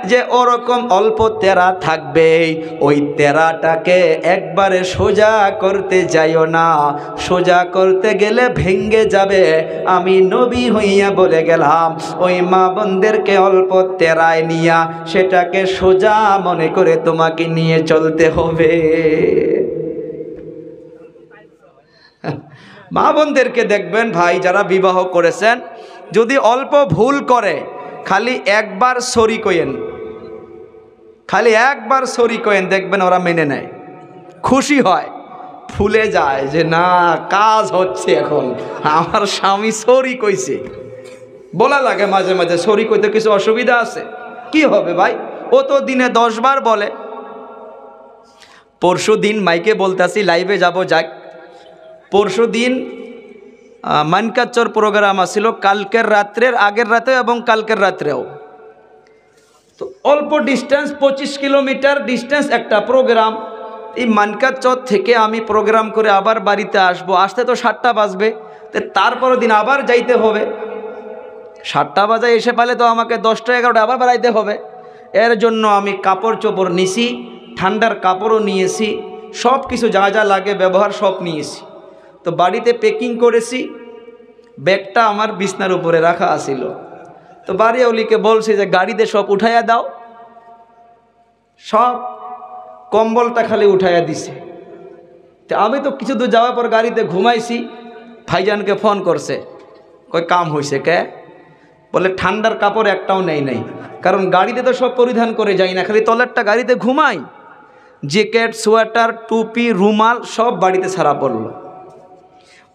যে ওরকম অল্প তেরা থাকবেই, ওই তেরাটাকে একবারে সোজা করতে যাইও না, সোজা করতে গেলে ভেঙ্গে যাবে। আমি নবী হইয়া বলে গেলাম, ওই মা বোনদেরকে অল্প তেরায় নিয়া সেটাকে সোজা মনে করে তোমাকে নিয়ে চলতে হবে। মা বোনদেরকে দেখবেন ভাই, যারা বিবাহ করেছেন, যদি অল্প ভুল করে খালি একবার সরি কইেন, খালি একবার সরি কইেন, দেখবেন ওরা মেনে নেয়, খুশি হয়, ফুলে যায় যে না কাজ হচ্ছে, এখন আমার স্বামী সরি কইছে। বলা লাগে মাঝে মাঝে, সরি কইতে কিছু অসুবিধা আছে? কি হবে ভাই, ও তো দিনে 10 বার বলে। পরশু দিন মাইকে বলতেছি, লাইভে যাব, যাক পরশু দিন মানকাচর প্রোগ্রাম আসছিল, কালকের রাত্রের, আগের রাতেও এবং কালকের রাত্রেও। তো অল্প ডিস্টেন্স, 25 কিলোমিটার ডিস্টেন্স একটা প্রোগ্রাম। এই মানকাচর থেকে আমি প্রোগ্রাম করে আবার বাড়িতে আসবো, আসতে তো 7টা বাজবে, তো তারপরের দিন আবার যাইতে হবে। 7টা বাজায় এসে পালে তো আমাকে 10টা 11টা আবার বেড়াইতে হবে। এর জন্য আমি কাপড় চোপড় নিছি, ঠান্ডার কাপড়ও নিয়েছি, সব কিছু যা যা লাগে ব্যবহার সব নিয়েছি। তো বাড়িতে প্যাকিং করেছি, ব্যাগটা আমার বিছনার উপরে রাখা আছিল। তো বাড়িওয়ালিকে বলছি যে গাড়িতে সব উঠাইয়া দাও, সব কম্বলটা খালি উঠাইয়া দিছে। তো আমি তো কিছু দূর যাওয়ার পর গাড়িতে ঘুমাইছি, ভাইজানকে ফোন করছে, কই কাম হয়েছে কে? বলে ঠান্ডার কাপড় একটাও নেই নাই, কারণ গাড়িতে তো সব পরিধান করে যাই না, খালি তলেরটা গাড়িতে ঘুমাই। জ্যাকেট, সোয়েটার, টুপি, রুমাল সব বাড়িতে ছাড়া পড়লো।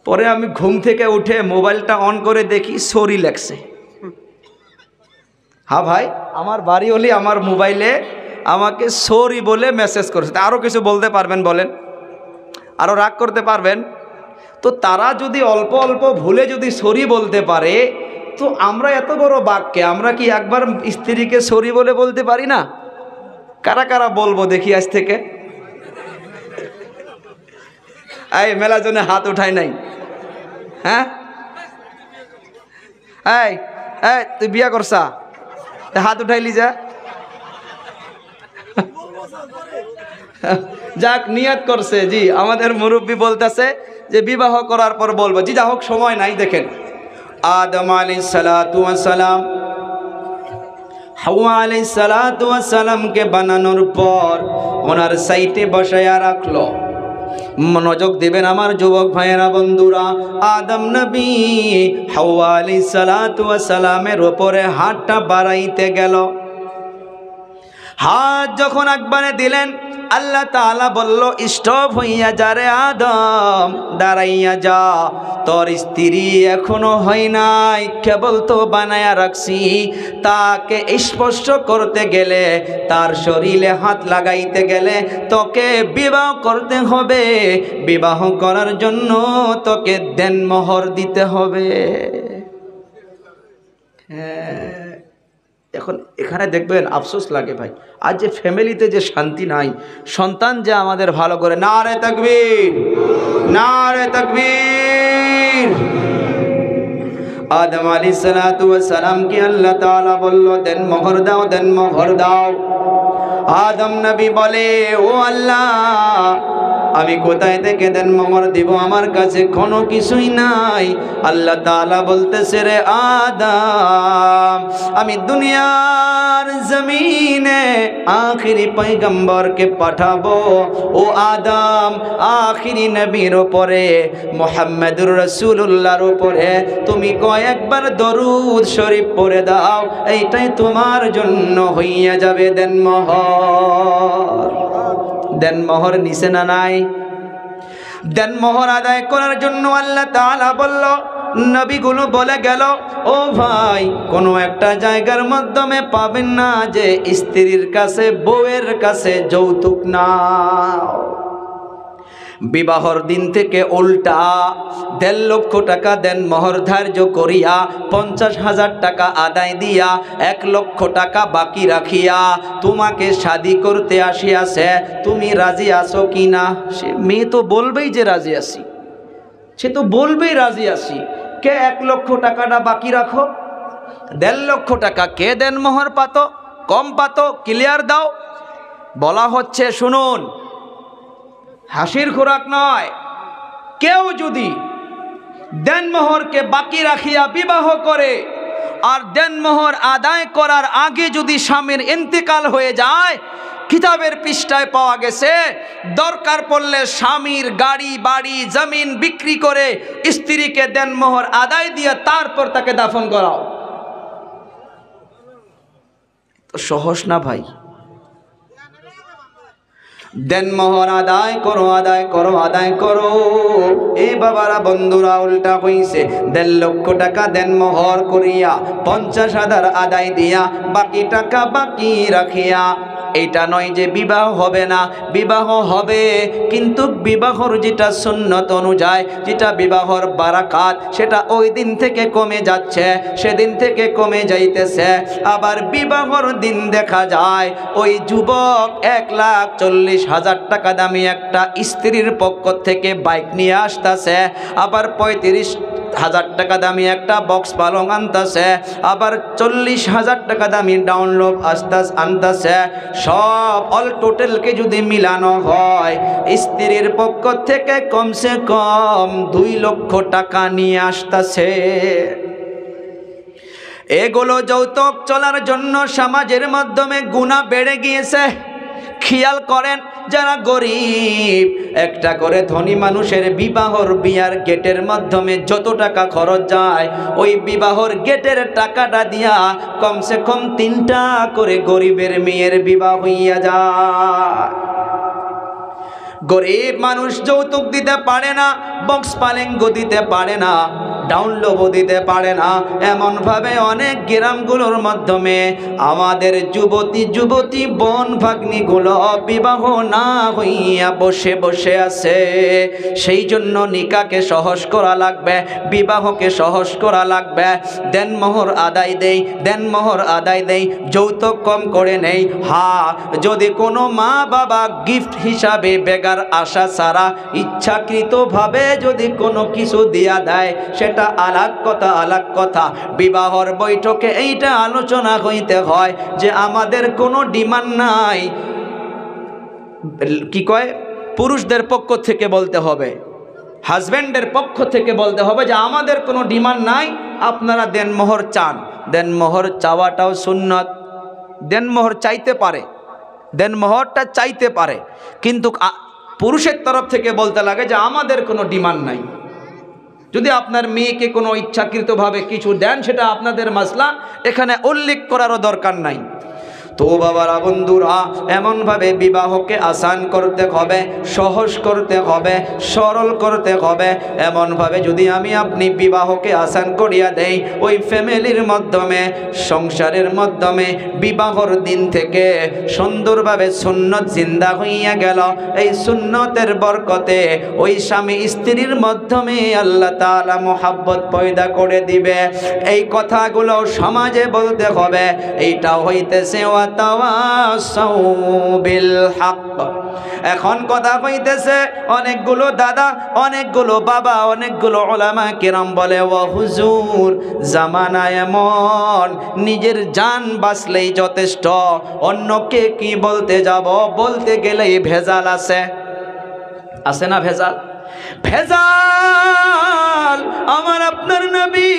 পরে আমি ঘুম থেকে উঠে মোবাইলটা অন করে দেখি সরি লেখছে। হ্যাঁ ভাই, আমার বাড়িওয়ালি আমার মোবাইলে আমাকে সরি বলে মেসেজ করেছে। আরও কিছু বলতে পারবেন বলেন? আরও রাগ করতে পারবেন? তো তারা যদি অল্প অল্প ভুলে যদি সরি বলতে পারে, তো আমরা এত বড় বাক্যে আমরা কি একবার স্ত্রীকে সরি বলে বলতে পারি না? কারা কারা বলবো দেখি আজ থেকে? এই মেলা জনে হাত উঠায় নাই? হ্যাঁ, এই এই তুই বিয়া করছা, হাত উঠাইলি যা। যাক, নিয়ত করছে। জি, আমাদের মুরব্বী বলতেছে যে বিবাহ করার পর বলবো। জি, যা হোক, সময় নাই। দেখেন, আদম আলাইহিস সালাতু ওয়াস সালাম, হাওয়া আলাইহিস সালাতু ওয়াস সালামকে বানানোর পর ওনার সাইটে বসায়া রাখলো। মনোযোগ দিবেন আমার যুবক ভাইয়েরা, বন্ধুরা। আদম নবী হাওয়া আলাইহিস সালাতু ওয়াস সালামের উপরে হাতটা বাড়াইতে গেল। হাত যখন একবারে দিলেন, আল্লাহ তাআলা বলল, স্টপ হইয়া যা রে আদম, দাঁড়াইয়া যা, তোর স্ত্রী এখনো হয় নাই, কেবল তো বানায়া রাখছি। তাকে স্পর্শ করতে গেলে, তার শরীরে হাত লাগাইতে গেলে তোকে বিবাহ করতে হবে। বিবাহ করার জন্য তোকে দেনমোহর দিতে হবে। হ্যাঁ, এখন এখানে দেখবেন আফসোস লাগে ভাই, আজ যে ফ্যামিলিতে যে শান্তি নাই, সন্তান যে আমাদের ভালো করে। নারে তাকবীর, নারে তাকবীর। আদম আলাইহিস সালাতু ওয়াস সালাম কি আল্লাহ তাআলা বলল, দেন মোহর দাও, দেন মোহর দাও। আদম নবী বলে, ও আল্লাহ, আমি কোথায় থেকে দেন মোহর দিব? আমার কাছে কোনো কিছুই নাই। আল্লাহ তাআলা বলতেছে, রে আদম, আমি দুনিয়ার জমিনে আখিরি পয়গম্বরকে পাঠাবো। ও আদম, আখিরি নবীর উপরে, মুহাম্মদুর রাসূলুল্লাহর উপরে তুমি কয়েকবার দরুদ শরীফ পড়ে দাও, এইটাই তোমার জন্য হইয়া যাবে দেনমোহর। দেনমোহর নিছে না নাই? দেনমোহর আদায় করার জন্য আল্লাহ তাআলা বলল, নবীগুলো বলে গেল, ও ভাই কোনো একটা জায়গার মাধ্যমে পাবেন না যে স্ত্রীর কাছে বউয়ের কাছে যৌতুক নাও। বিবাহর দিন থেকে উল্টা 1.5 লক্ষ টাকা দেন মোহর ধার্য করিয়া 50,000 টাকা আদায় দিয়া 1 লক্ষ টাকা বাকি রাখিয়া তোমাকে শাদি করতে আসিয়াছে, তুমি রাজি আছো কি না? সে মেয়ে তো বলবেই যে রাজি আছি, সে তো বলবেই রাজি আছি। কে 1 লক্ষ টাকাটা বাকি রাখো, 1.5 লক্ষ টাকা কে দেন মোহর পাতো, কম পাতো, ক্লিয়ার দাও। বলা হচ্ছে শুনুন, হাসির খোরাক নয়। কেউ যদি দেনমোহরকে বাকি রাখিয়া বিবাহ করে আর দেনমোহর আদায় করার আগে যদি স্বামীর ইন্তেকাল হয়ে যায়, কিতাবের পৃষ্ঠায় পাওয়া গেছে দরকার পড়লে স্বামীর গাড়ি বাড়ি জমিন বিক্রি করে স্ত্রীকে দেনমোহর আদায় দিয়ে তারপর তাকে দাফন করাও। তো সহজ না ভাই? দেনমোহর আদায় করো, আদায় করো, আদায় করো। এ বাবারা বন্ধুরা উল্টা হইছে, 1.5 লক্ষ টাকা দেনমোহর করিয়া 50,000 আদায় দিয়া বাকি টাকা বাকি রাখিয়া এটা নয় যে বিবাহ হবে না, বিবাহ হবে, কিন্তু বিবাহর যেটা সুন্নত অনুযায়ী, যেটা বিবাহর বারাকাত, সেটা ওই দিন থেকে কমে যাচ্ছে, সেদিন থেকে কমে যাইতেছে। আবার বিবাহর দিন দেখা যায় ওই যুবক 1,40,000 টাকা দামি একটা স্ত্রীর পক্ষ থেকে বাইক নিয়ে আসতেছে, আবার 35,000 টাকা দামি একটা বক্স পালং আনতেছে, আবার 40,000 টাকা দামি ডাউনলোড আনতেছে। সব অল টোটালকে যদি মিলানো হয়, স্ত্রীর পক্ষ থেকে কমসে কম 2 লক্ষ টাকা নিয়ে আসতেছে। এগুলো যৌতুক চলার জন্য সমাজের মাধ্যমে গুনাহ বেড়ে গিয়েছে। খেয়াল করেন, যারা গরিব, একটা করে ধনী মানুষের বিবাহর বিয়ার গেটের মাধ্যমে যত টাকা খরচ যায়, ওই বিবাহর গেটের টাকাটা দিয়া কমসে কম 3টা করে গরিবের মেয়ের বিবাহ হইয়া যায়। গরিব মানুষ যৌতুক দিতে পারে না, বক্স পালেঙ্গ দিতে পারে না, ডাউনলোডও দিতে পারে না। এমনভাবে অনেক গ্রামগুলোর মাধ্যমে আমাদের যুবতী বোন ভাগ্নিগুলো বিবাহ না হইয়া বসে বসে আছে। সেই জন্য নিকাকে সহজ করা লাগবে, বিবাহকে সহজ করা লাগবে। দেনমোহর আদায় দেই, দেনমোহর আদায় দেই, যৌতুক কম করে নেই। হ্যাঁ, যদি কোনো মা বাবা গিফট হিসাবে বেগার আশা ছাড়া ইচ্ছাকৃতভাবে যদি কোনো কিছু দিয়া দেয়, সেটা আলাগ কথা, আলাগ কথা। বিবাহর বৈঠকে এইটা আলোচনা হইতে হয় যে আমাদের কোনো ডিমান্ড নাই। কি কয়, পুরুষদের পক্ষ থেকে বলতে হবে, হাজব্যান্ডের পক্ষ থেকে বলতে হবে যে আমাদের কোনো ডিমান্ড নাই, আপনারা দেনমোহর চান। দেনমোহর চাওয়াটাও সুন্নত। দেনমোহর চাইতে পারে, দেনমোহরটা চাইতে পারে, কিন্তু পুরুষের তরফ থেকে বলতে লাগে যে আমাদের কোনো ডিমান্ড নাই। যদি আপনার মেয়েকে কোনো ইচ্ছাকৃতভাবে কিছু দেন, সেটা আপনাদের মাসলা, এখানে উল্লেখ করারও দরকার নাই। তো বাবারা বন্ধুরা, এমনভাবে বিবাহকে আসান করতে হবে, সহজ করতে হবে, সরল করতে হবে। এমনভাবে যদি আমি আপনি বিবাহকে আসান করিয়া দেই, ওই ফ্যামিলির মাধ্যমে, সংসারের মাধ্যমে বিবাহর দিন থেকে সুন্দরভাবে সুন্নত জিন্দা হইয়া গেল। এই সুন্নতের বরকতে ওই স্বামী স্ত্রীর মাধ্যমে আল্লাহ তাআলা মোহাব্বত পয়দা করে দিবে। এই কথাগুলো সমাজে বলতে হবে। এইটা হইতেছে তাওয়াসাউ বিল হক। এখন কথা কইতেছে অনেকগুলো দাদা, অনেকগুলো বাবা, অনেকগুলো উলামা কিরাম বলে, ও হুজুর, জামানা এমন, নিজের জান বাঁচলেই যথেষ্ট, অন্যকে কি বলতে যাব? বলতে গেলেই ভেজাল আছে। আছে না ভেজাল? ভেজাল। আমার আপনার নবী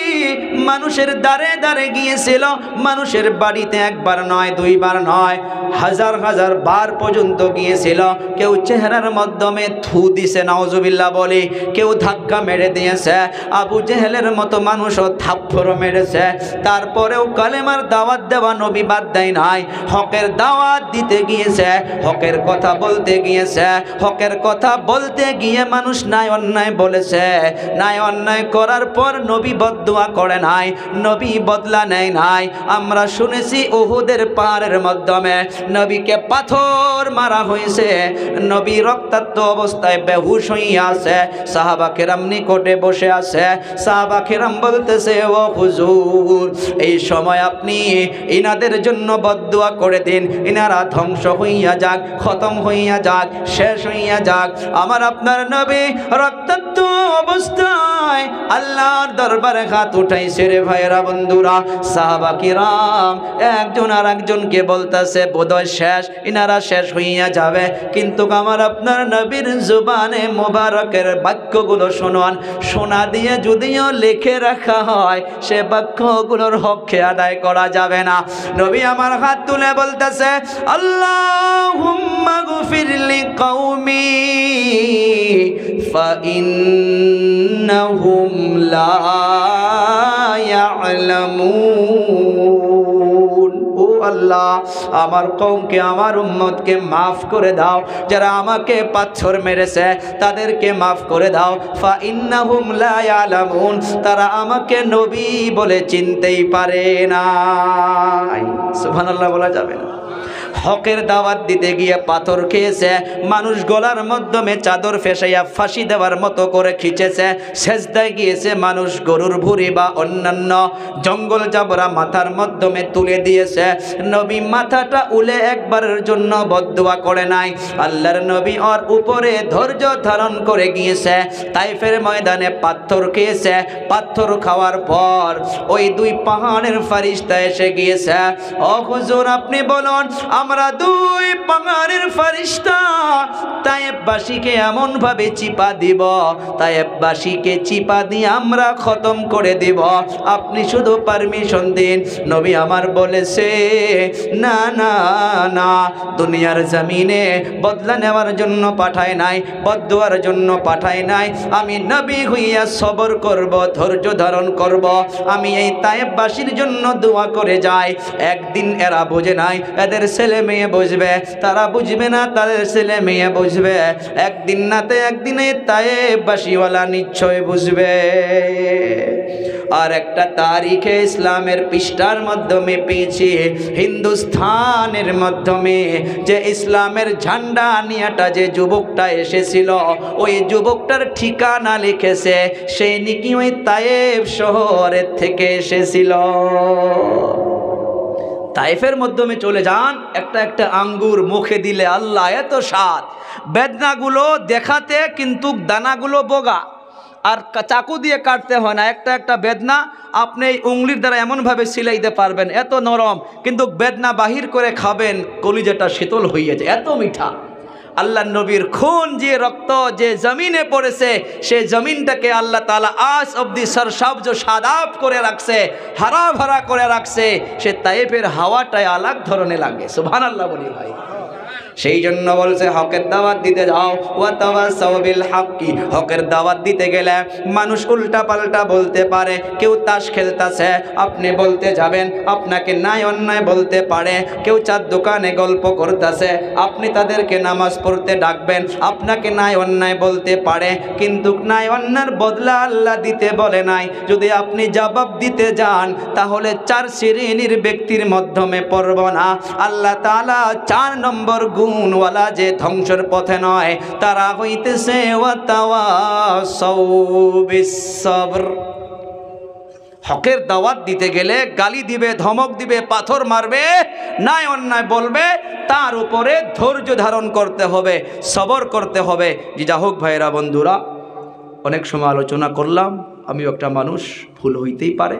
মানুষের দ্বারে দ্বারে গিয়েছিল, মানুষের বাড়িতে একবার নয়, দুইবার নয়, হাজার হাজার বার পর্যন্ত গিয়েছিল। কেউ চেহারার মাধ্যমে থু দিছে, নাউজুবিল্লাহ বলি, কেউ ধাক্কা মেরে দিয়েছে, আবু জেহেলের মতো মানুষও থাপ্পড় মেরেছে। তারপরেও কালেমার দাওয়াত দেওয়া নবী বাদ দেয় নাই, হকের দাওয়াত দিতে গিয়েছে, হকের কথা বলতে গিয়েছে। হকের কথা বলতে গিয়ে মানুষ নাই অন্যায় বলেছে, নাই অন্যায় করার পর নবী বদদুয়া করে নাই, নবী বদলা নেয় নাই। আমরা শুনেছি উহুদের পাহাড়ের মাধ্যমে নবীকে পাথর মারা হয়েছে, নবী রক্তাক্ত অবস্থায় বেহুশ হইয়া আছে, সাহাবা কেরাম নিকটে বসে আছে। সাহাবা কেরাম বলতেছে, ও হুজুর, এই সময় আপনি ইনাদের জন্য বদদুয়া করে দিন, ইনারা ধ্বংস হইয়া যাক, খতম হইয়া যাক, শেষ হইয়া যাক। আমার আপনার নবী রক্তাক্ত অবস্থায় আল্লাহর দরবারে হাত উঠাইছে রে ভাইরা বন্ধুরা। সাহাবা কিরাম একজন আর একজনকে বলতেছে বোধহয় শেষ, ইনারা শেষ হইয়া যাবে। কিন্তু আমার আপনার নবীর জুবানে মোবারকের বাক্যগুলো শুনুন, সোনা দিয়ে যদিও লিখে রাখা হয় সে বাক্যগুলোর হককে আদায় করা যাবে না। নবী আমার হাত তুলে বলতেছে, আল্লাহুম্মা গফির লিকাউমি ফাইন্নাহুম লা ইয়ালামুন। ও আল্লাহ, আমার কওমকে, আমার উম্মতকে মাফ করে দাও, যারা আমাকে পাথর মেরেছে তাদেরকে মাফ করে দাও। ফাইন্নাহুম লা ইয়ালামুন, তারা আমাকে নবী বলে চিনতেই পারে না। সুবহানাল্লাহ বলা যাবে না? হকের দাওয়াত দিতে গিয়ে পাথর খেয়েছে, মানুষ গলার মাধ্যমে চাদর ফেসাইয়া ফাঁসি দেওয়ার মতো করে খিচেছে, সেজদায় গিয়েছে মানুষ গরুর ভুঁড়ি বা অন্যান্য জঙ্গল জাবরা মাথার মাধ্যমে তুলে দিয়েছে। নবী মাথাটা উলে একবারের জন্য বদদুয়া করে নাই। আল্লাহর নবী ওর উপরে ধৈর্য ধারণ করে গিয়েছে। তাইফের ময়দানে পাথর খেয়েছে, পাথর খাওয়ার পর ওই দুই পাহাড়ের ফারিস্তা এসে গিয়েছে। ও হুজুর, আপনি বলুন, আমরা দুই পাহাড়ের ফারিস্তা তায়েববাসীকে এমন ভাবে চিপা দিব, তায়েববাসীকে চিপা দিয়ে আমরা খতম করে দিব, আপনি শুধু পারমিশন দিন। নবী আমার বলেছে, না না না, দুনিয়ার জমিনে বদলা নেওয়ার জন্য পাঠায় নাই, বদদুয়ার জন্য পাঠায় নাই। আমি নবী হইয়া সবর করব, ধৈর্য ধারণ করব। আমি এই তায়েববাসীর জন্য দোয়া করে যাই। একদিন এরা বোঝে নাই, এদের ছেলে মেয়ে বুঝবে, তারা বুঝবে না, তাদের ছেলে মেয়ে বুঝবে। একদিন নাতে একদিনে তায়েববাসীওয়ালা নিশ্চয় বুঝবে। আর একটা তারিখে ইসলামের পৃষ্ঠার মাধ্যমে পেয়েছি, হিন্দুস্থানের মাধ্যমে, যে ইসলামের ঝান্ডা নিয়েটা যে যুবকটা এসেছিল, ওই যুবকটার ঠিকানা লিখেছে, সেই নাকি ওই তায়েব শহরের থেকে এসেছিল। তাইফের মাধ্যমে চলে যান, একটা একটা আঙ্গুর মুখে দিলে আল্লাহ এত স্বাদ, বেদনাগুলো দেখাতে কিন্তু দানাগুলো বোগা, আর চাকু দিয়ে কাটতে হয় না। একটা একটা বেদনা আপনি এই উংলির দ্বারা এমনভাবে সিলাইতে পারবেন, এত নরম, কিন্তু বেদনা বাহির করে খাবেন, কলিজাটা শীতল হয়ে যায়, এত মিঠা। আল্লাহ নবীর খুন যে রক্ত যে জমিনে পড়েছে, সে জমিনটাকে আল্লাহ তাআলা আজ অবধি সরসাবজ সাদাব করে রাখছে, হারা ভরা করে রাখছে। সে তায়েফের হাওয়াটাই আলাদা ধরনের লাগে। সুবহানাল্লাহ বলি ভাই। সেই জন্য বলছে হকের দাওয়াত দিতে যাও, ওয়া তাওয়াসাউ বিল হাক্কি। হকের দাওয়াত দিতে গেলে মানুষ উল্টা পাল্টা বলতে পারে। কেউ তাস খেলতেছে, আপনি বলতে যাবেন, আপনাকে ন্যায় অন্যায় বলতে পারে। কেউ চার দোকানে গল্প করতেছে, আপনি তাদেরকে নামাজ পড়তে ডাকবেন, আপনাকে ন্যায় অন্যায় বলতে পারে। কিন্তু ন্যায় অন্যায়ের বদলা আল্লাহ দিতে বলে নাই। যদি আপনি জবাব দিতে যান তাহলে চার শ্রেণীর ব্যক্তির মাধ্যমে পড়ব না। আল্লাহ তাআলা 4 নম্বর গুণওয়ালা যে ধ্বংসের পথে নয়, তারা হইতেছে ওয়া তাওয়াসাউ বিস সবর। হকের দাওয়াত দিতে গেলে গালি দিবে, ধমক দিবে, পাথর মারবে, ন্যায় অন্যায় বলবে, তার উপরে ধৈর্য ধারণ করতে হবে, সবর করতে হবে। জি যা হোক ভাইরা বন্ধুরা, অনেক সময় আলোচনা করলাম, আমিও একটা মানুষ, ভুল হইতেই পারে।